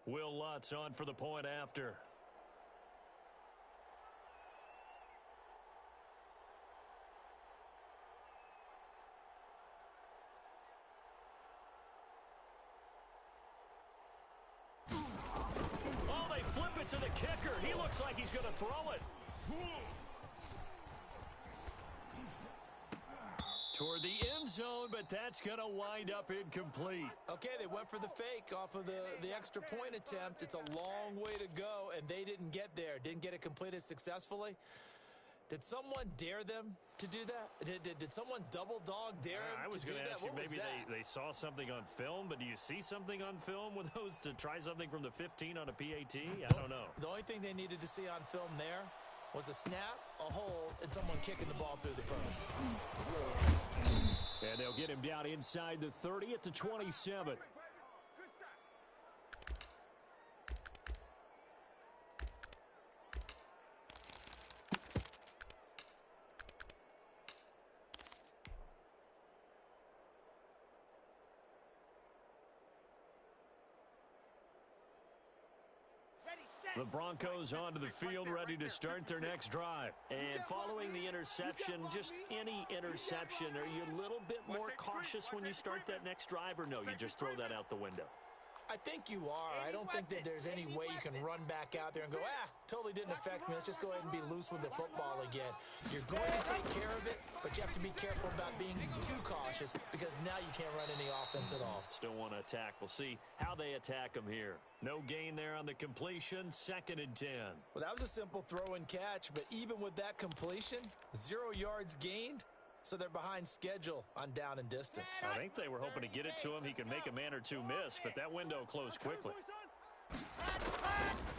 Will Lutz on for the point after. Oh, they flip it to the kicker. He looks like he's going to throw it. Toward the end zone, but that's going to wind up incomplete. Okay, they went for the fake off of the extra point attempt. It's a long way to go, and they didn't get there. Didn't get it completed successfully. Did someone dare them to do that? Did someone double dog dare them I was going to ask you, maybe they saw something on film, but do you see something on film with those to try something from the 15 on a PAT? I don't know. The only thing they needed to see on film there was a snap, a hold, and someone kicking the ball through the post. And they'll get him down inside the 30 at the 27. The Broncos onto the field, ready to start their next drive. And following the interception, just any interception, are you a little bit more cautious when you start that next drive, or no, you just throw that out the window? I think you are. I don't think that there's any way you can run back out there and go, totally didn't affect me. Let's just go ahead and be loose with the football again. You're going to take care of it, but you have to be careful about being too cautious because now you can't run any offense at all. Still want to attack. We'll see how they attack them here. No gain there on the completion, 2nd and 10. Well, that was a simple throw and catch, but even with that completion, 0 yards gained. So they're behind schedule on down and distance. I think they were hoping to get it to him. He could make a man or two miss, but that window closed quickly.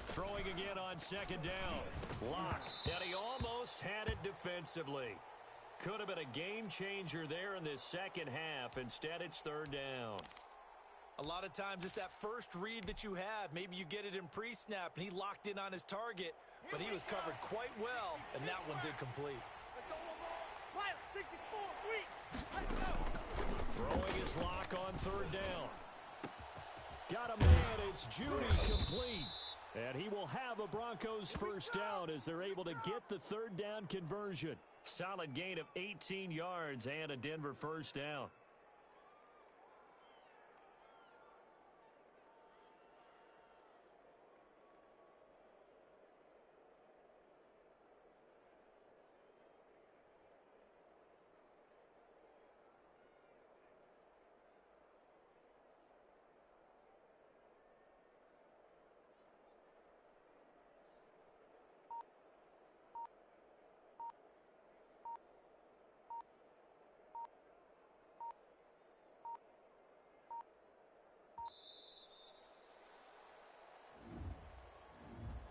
Throwing again on 2nd down. Lock. And he almost had it defensively. Could have been a game changer there in this second half. Instead, it's 3rd down. A lot of times it's that first read that you have. Maybe you get it in pre-snap, and he locked in on his target, but he was covered quite well, and that one's incomplete. 64, let's go. Throwing his lock on 3rd down. Got a man, it's Judy complete. And he will have a Broncos first down as they're able to get the 3rd down conversion. Solid gain of 18 yards and a Denver first down.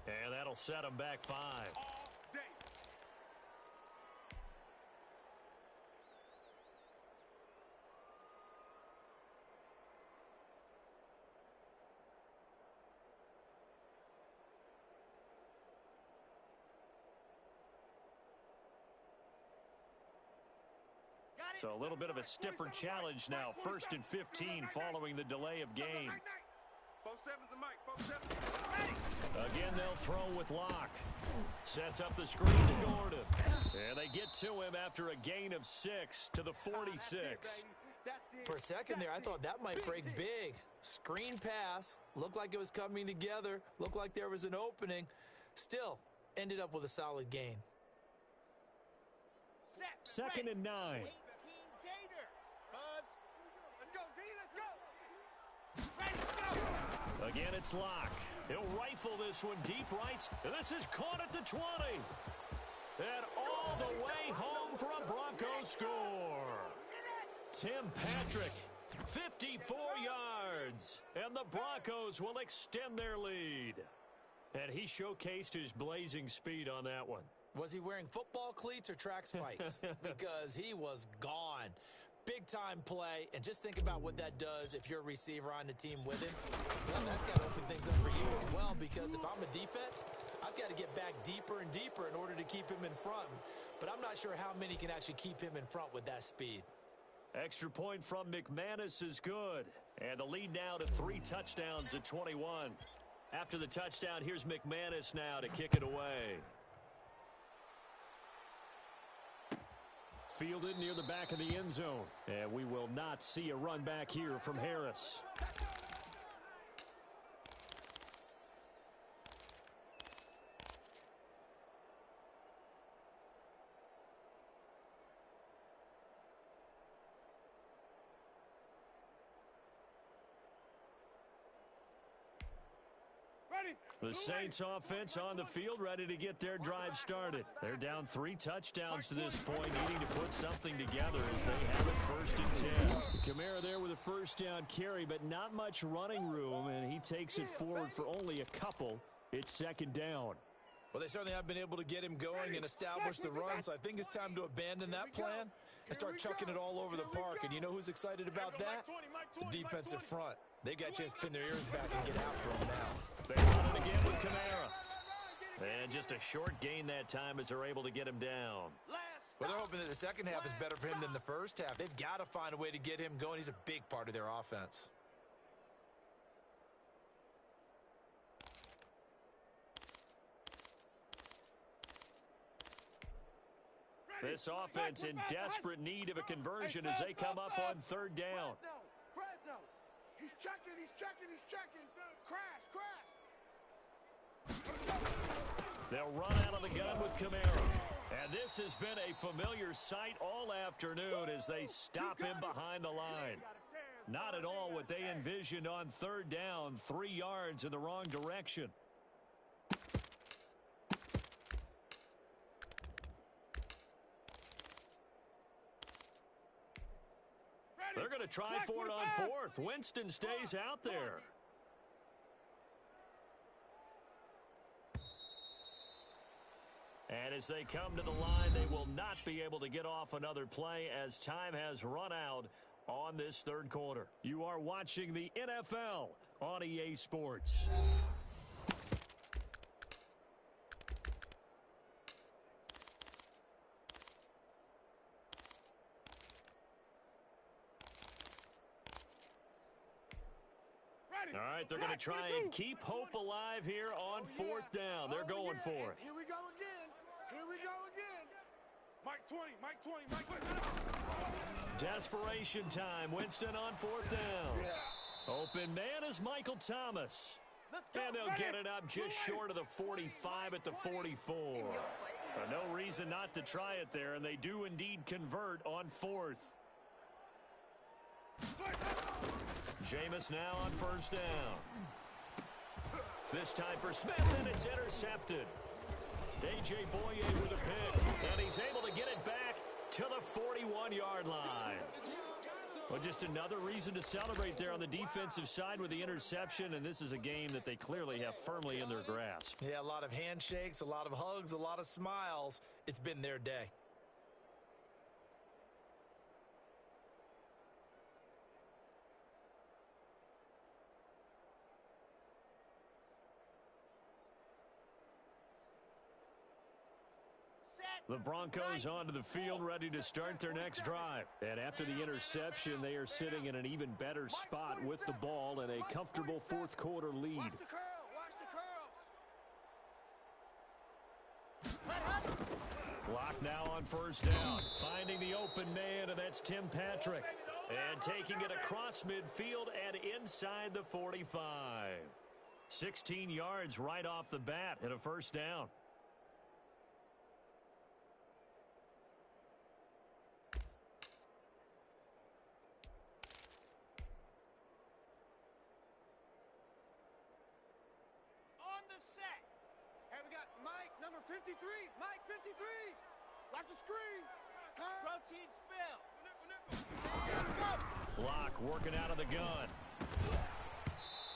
And that'll set him back 5. So a little bit of a stiffer challenge now. 1st and 15 following the delay of game. 4-7's the mic. 4-7. Again, they'll throw with Locke. Sets up the screen to Gordon. And they get to him after a gain of 6 to the 46. For a second there, I thought that might break big. Screen pass. Looked like it was coming together. Looked like there was an opening. Still, ended up with a solid gain. 2nd and 9. Again, it's Locke. He'll rifle this one deep right. And this is caught at the 20. And all the way home for a Broncos score. Tim Patrick, 54 yards. And the Broncos will extend their lead. And he showcased his blazing speed on that one. Was he wearing football cleats or track spikes? Because he was gone. Big-time play, and just think about what that does if you're a receiver on the team with him. Well, that's got to open things up for you as well, because if I'm a defense, I've got to get back deeper and deeper in order to keep him in front. But I'm not sure how many can actually keep him in front with that speed. Extra point from McManus is good. And the lead now to 3 touchdowns at 21. After the touchdown, here's McManus now to kick it away. Fielded near the back of the end zone. And we will not see a run back here from Harris. The Saints offense on the field, ready to get their drive started. They're down 3 touchdowns to this point, needing to put something together as they have it 1st and 10. Kamara there with a first down carry, but not much running room, and he takes it forward for only a couple. It's 2nd down. Well, they certainly have been able to get him going and establish the run, so I think it's time to abandon that plan and start chucking it all over the park. And you know who's excited about that? The defensive front. They got a chance to pin their ears back and get after him now. They run it again with Kamara. And just a short gain that time as they're able to get him down. Well, they're hoping that the second half is better for him than the first half. They've got to find a way to get him going. He's a big part of their offense. This offense in desperate need of a conversion as they come up on 3rd down. Fresno. He's checking. Crash. They'll run out of the gun with Kamara. And this has been a familiar sight all afternoon as they stop him behind the line. Not at all what they envisioned on 3rd down, 3 yards in the wrong direction. They're going to try for it on 4th. Winston stays out there. And as they come to the line, they will not be able to get off another play as time has run out on this 3rd quarter. You are watching the NFL on EA Sports. All right, they're going to try and keep hope alive here on 4th down. They're going for it. Here we go again. Mike 20. Desperation time. Winston on 4th down. Open man is Michael Thomas. And they'll get it up just short of the 45 at the 44. No reason not to try it there, and they do indeed convert on 4th. Jameis now on 1st down. This time for Smith, and it's intercepted. A.J. Boye with a pick, and he's able to get it back to the 41-yard line. Well, just another reason to celebrate there on the defensive side with the interception, and this is a game that they clearly have firmly in their grasp. Yeah, a lot of handshakes, a lot of hugs, a lot of smiles. It's been their day. The Broncos onto the field, ready to start their next drive. And after the interception, they are sitting in an even better spot with the ball and a comfortable 4th quarter lead. Watch the curls. Clock now on 1st down. Finding the open man, and that's Tim Patrick. And taking it across midfield and inside the 45. 16 yards right off the bat and a 1st down. Number 53, Mike 53. Watch the screen. Protein spill. Block working out of the gun.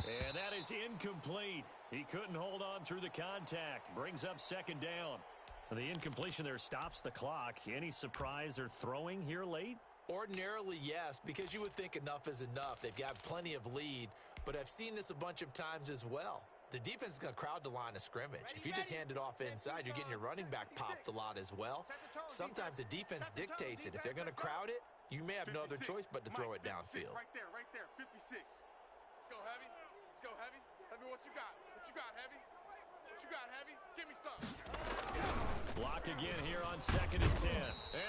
And that is incomplete. He couldn't hold on through the contact. Brings up 2nd down. The incompletion there stops the clock. Any surprise they're throwing here late? Ordinarily, yes, because you would think enough is enough. They've got plenty of lead, but I've seen this a bunch of times as well. The defense is going to crowd the line of scrimmage. If you just hand it off inside, you're getting your running back popped a lot as well. Sometimes the defense dictates it. If they're going to crowd it, you may have no other choice but to throw it downfield. Right there, 56. Let's go heavy. Heavy, what you got? What you got, Heavy? What you got, Heavy? Give me some. Block again here on 2nd and 10.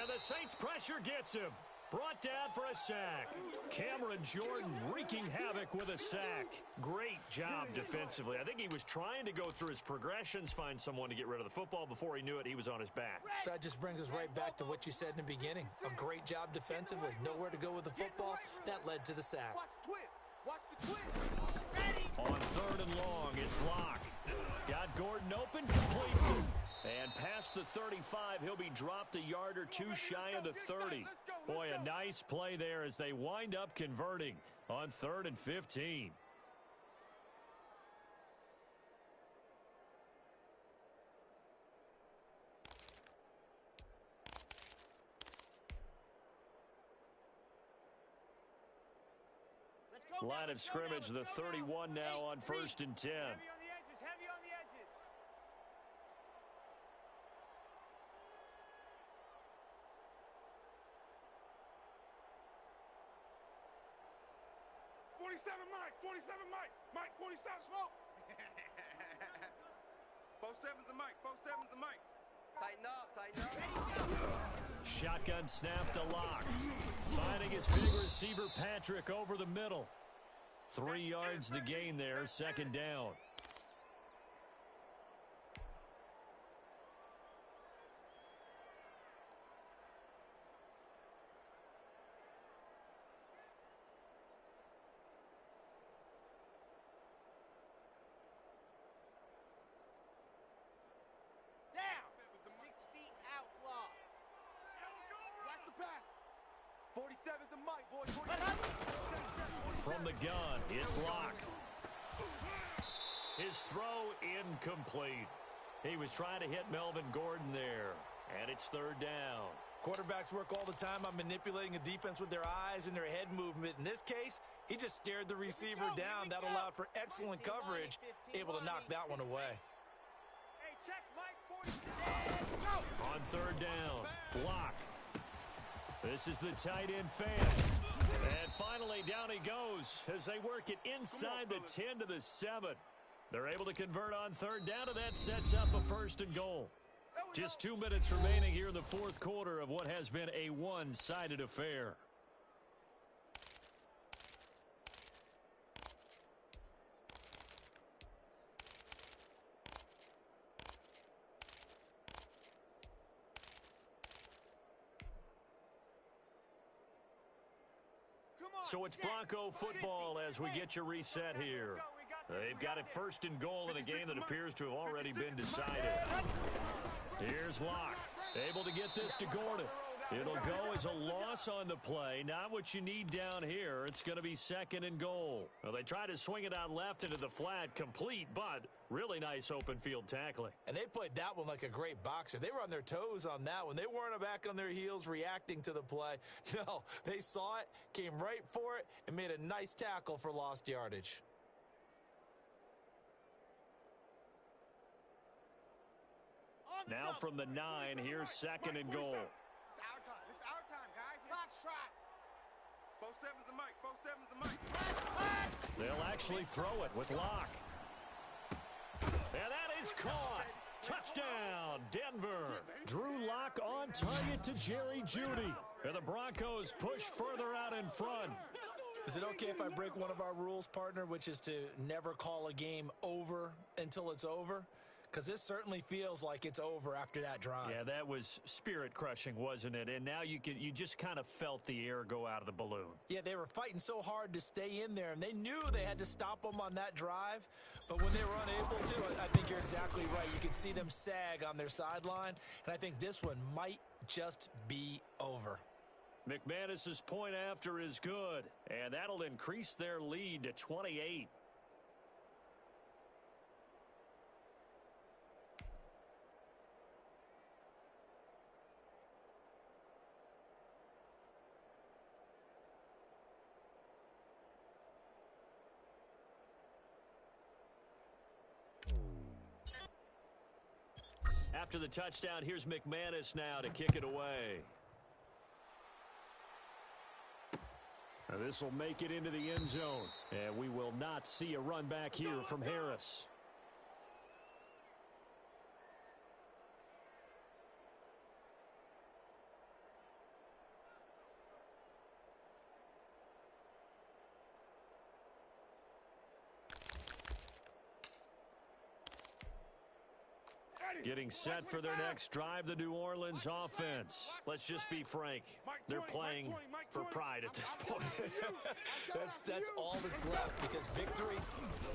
And the Saints pressure gets him. Brought down for a sack. Cameron Jordan wreaking havoc with a sack. Great job defensively. I think he was trying to go through his progressions, find someone to get rid of the football. Before he knew it, he was on his back. So that just brings us right back to what you said in the beginning. A great job defensively. Nowhere to go with the football. That led to the sack. Watch the twist. Watch the twist. Ready? On 3rd and long, it's Locke. Got Gordon open, completes it. And past the 35, he'll be dropped a yard or two shy of the 30. Boy, a nice play there as they wind up converting on 3rd and 15. Line of scrimmage, the 31 now on 1st and 10. Heavy on the edges, heavy on the edges. Mike, 47 Mike. Mike, 47. Smoke. 4-7's a Mike. 4-7's a Mike. Tighten up, tighten up. Shotgun snap to Locke. Finding his big receiver, Patrick, over the middle. 3 yards the gain there, 2nd down. Down. 60 outlaw. Watch the pass. 47's the Mike, boys. From the gun, it's Locke. His throw incomplete. He was trying to hit Melvin Gordon there, and it's 3rd down. Quarterbacks work all the time on manipulating a defense with their eyes and their head movement. In this case, he just stared the receiver down. That allowed for excellent coverage, able to knock that one away. Hey, check Mike 47. Go. On 3rd down, Locke. This is the tight end fan. And finally, down he goes as they work it inside the 10 to the 7. They're able to convert on 3rd down, and that sets up a 1st and goal. Just 2 minutes remaining here in the 4th quarter of what has been a one-sided affair. So it's Bronco football as we get you reset here. They've got a 1st and goal in a game that appears to have already been decided. Here's Locke, able to get this to Gordon. It'll go as a loss on the play. Not what you need down here. It's going to be 2nd and goal. Well, they try to swing it out left into the flat, complete, but really nice open field tackling. And they played that one like a great boxer. They were on their toes on that one. They weren't back on their heels reacting to the play. No, they saw it, came right for it, and made a nice tackle for lost yardage. Now from the 9, here's 2nd and goal. It's our time. It's our time, guys. Clock shot. 4-7's the Mike. 4-7's the Mike. They'll actually throw it with Locke. And that is caught. Touchdown, Denver. Drew Locke on target to Jerry Jeudy. And the Broncos push further out in front. Is it okay if I break one of our rules, partner, which is to never call a game over until it's over? Because this certainly feels like it's over after that drive. Yeah, that was spirit-crushing, wasn't it? And now you just kind of felt the air go out of the balloon. Yeah, they were fighting so hard to stay in there, and they knew they had to stop them on that drive. But when they were unable to, I think you're exactly right. You could see them sag on their sideline, and I think this one might just be over. McManus's point after is good, and that'll increase their lead to 28. After the touchdown, here's McManus now to kick it away. Now this will make it into the end zone, and we will not see a run back here from Harris. Getting set for their next drive, the New Orleans offense. Let's just be frank. They're playing for pride at this point. That's all that's left, because victory,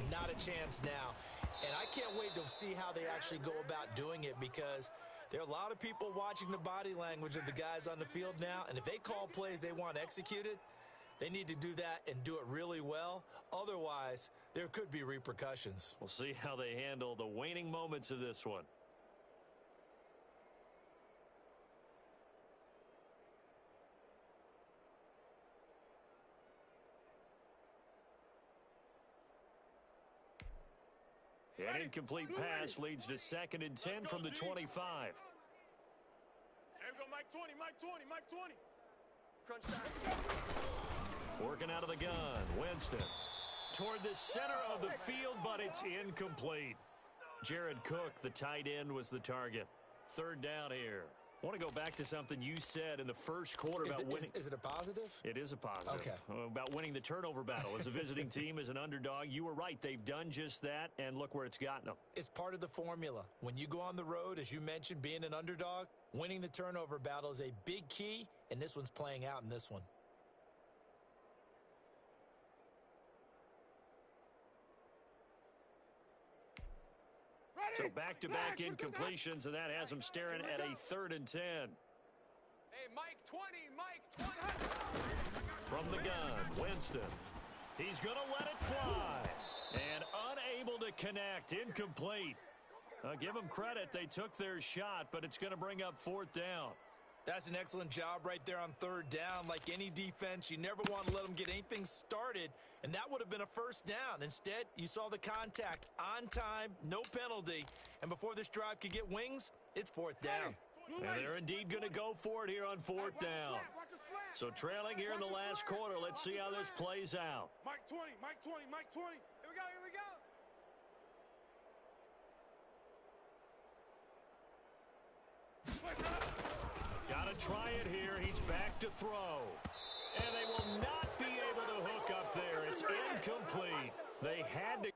not a chance now. And I can't wait to see how they actually go about doing it, because there are a lot of people watching the body language of the guys on the field now, and if they call plays they want executed, they need to do that and do it really well. Otherwise, there could be repercussions. We'll see how they handle the waning moments of this one. An incomplete pass leads to 2nd and 10 from the 25. There we go, Mike 20, Mike 20, Mike 20. Crunch time. Working out of the gun, Winston. Toward the center of the field, but it's incomplete. Jared Cook, the tight end, was the target. 3rd down here. I want to go back to something you said in the first quarter about winning. Is it a positive? It is a positive. Okay. About winning the turnover battle. As a visiting team, as an underdog, you were right. They've done just that, and look where it's gotten them. It's part of the formula. When you go on the road, as you mentioned, being an underdog, winning the turnover battle is a big key, and this one's playing out in this one. So back-to-back incompletions, and that has them staring at a 3rd and 10. Hey, Mike 20, Mike 20. From the gun, Winston. He's going to let it fly. And unable to connect, incomplete. Give them credit, they took their shot, but it's going to bring up 4th down. That's an excellent job right there on 3rd down. Like any defense, you never want to let them get anything started, and that would have been a 1st down. Instead, you saw the contact on time, no penalty, and before this drive could get wings, it's 4th down. And they're indeed going to go for it here on 4th down. So trailing here in the last quarter, let's see how this plays out. Mike 20, Mike 20, Mike 20. Here we go, here we go. Got to try it here. He's back to throw. And they will not be able to hook up there. It's incomplete. They had to.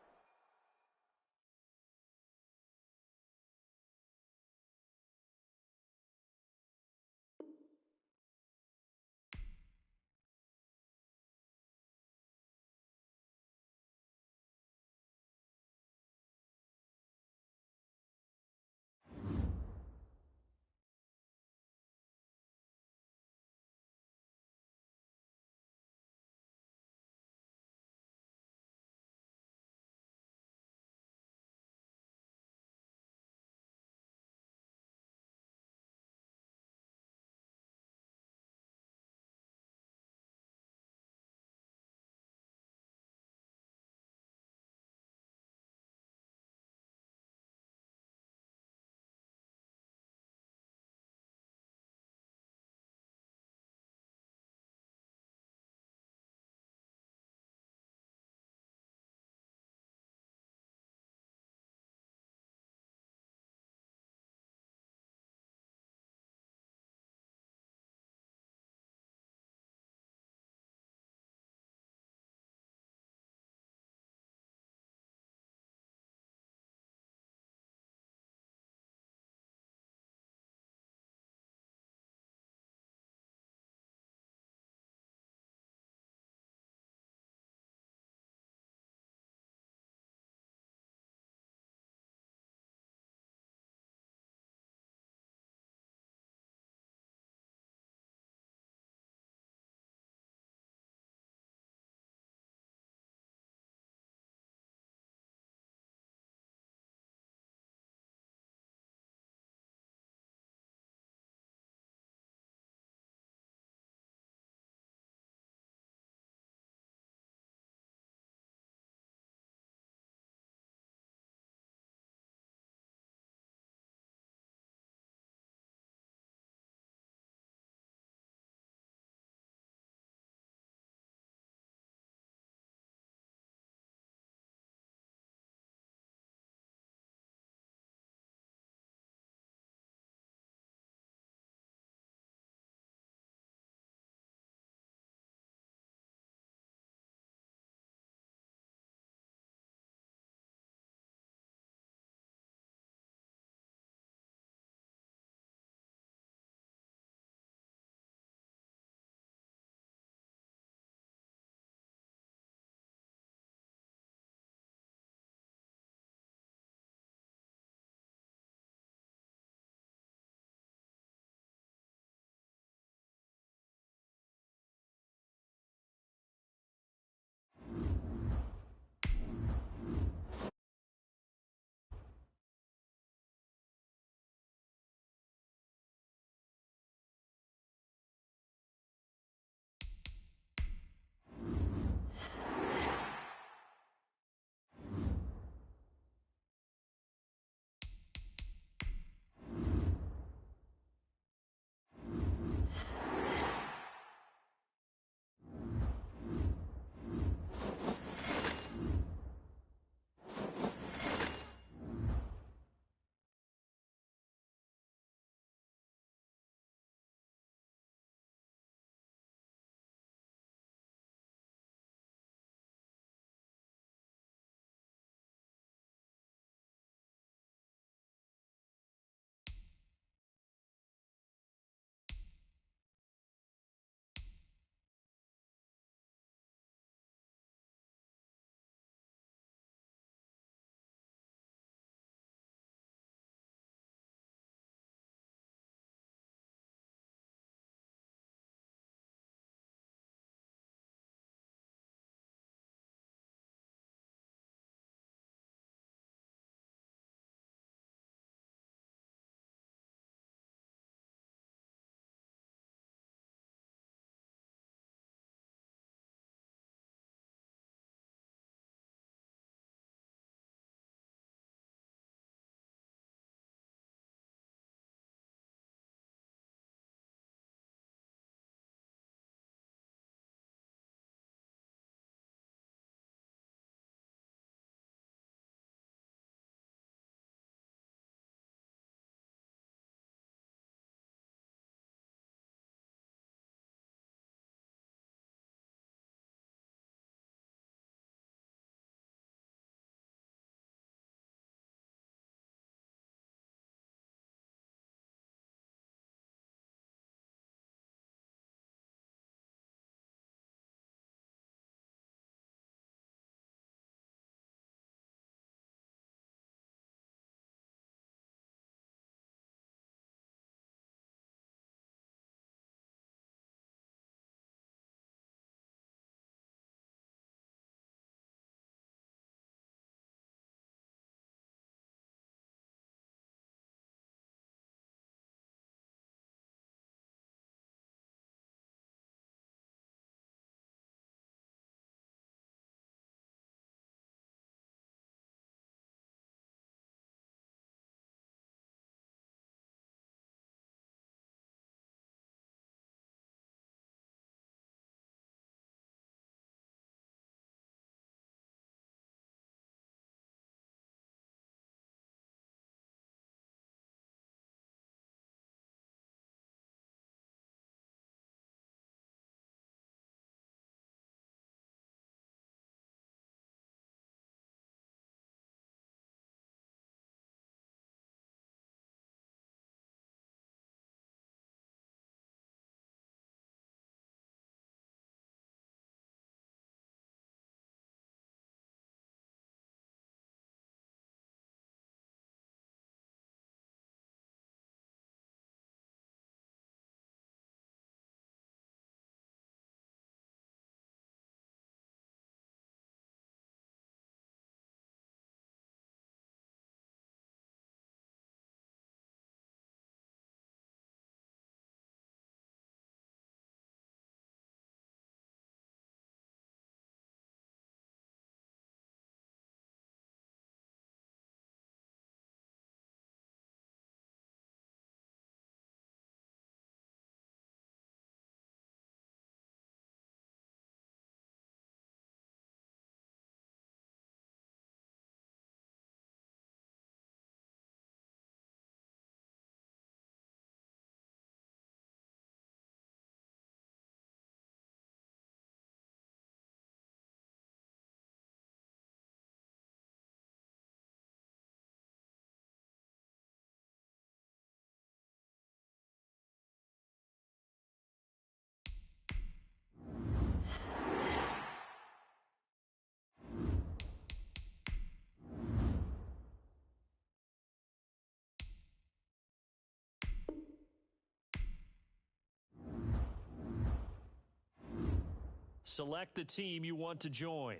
select the team you want to join.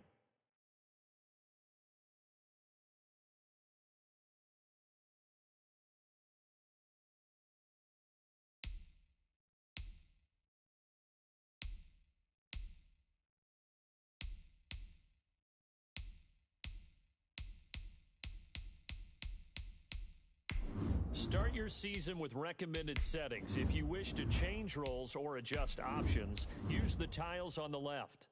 Start your season with recommended settings. If you wish to change roles or adjust options, use the tiles on the left.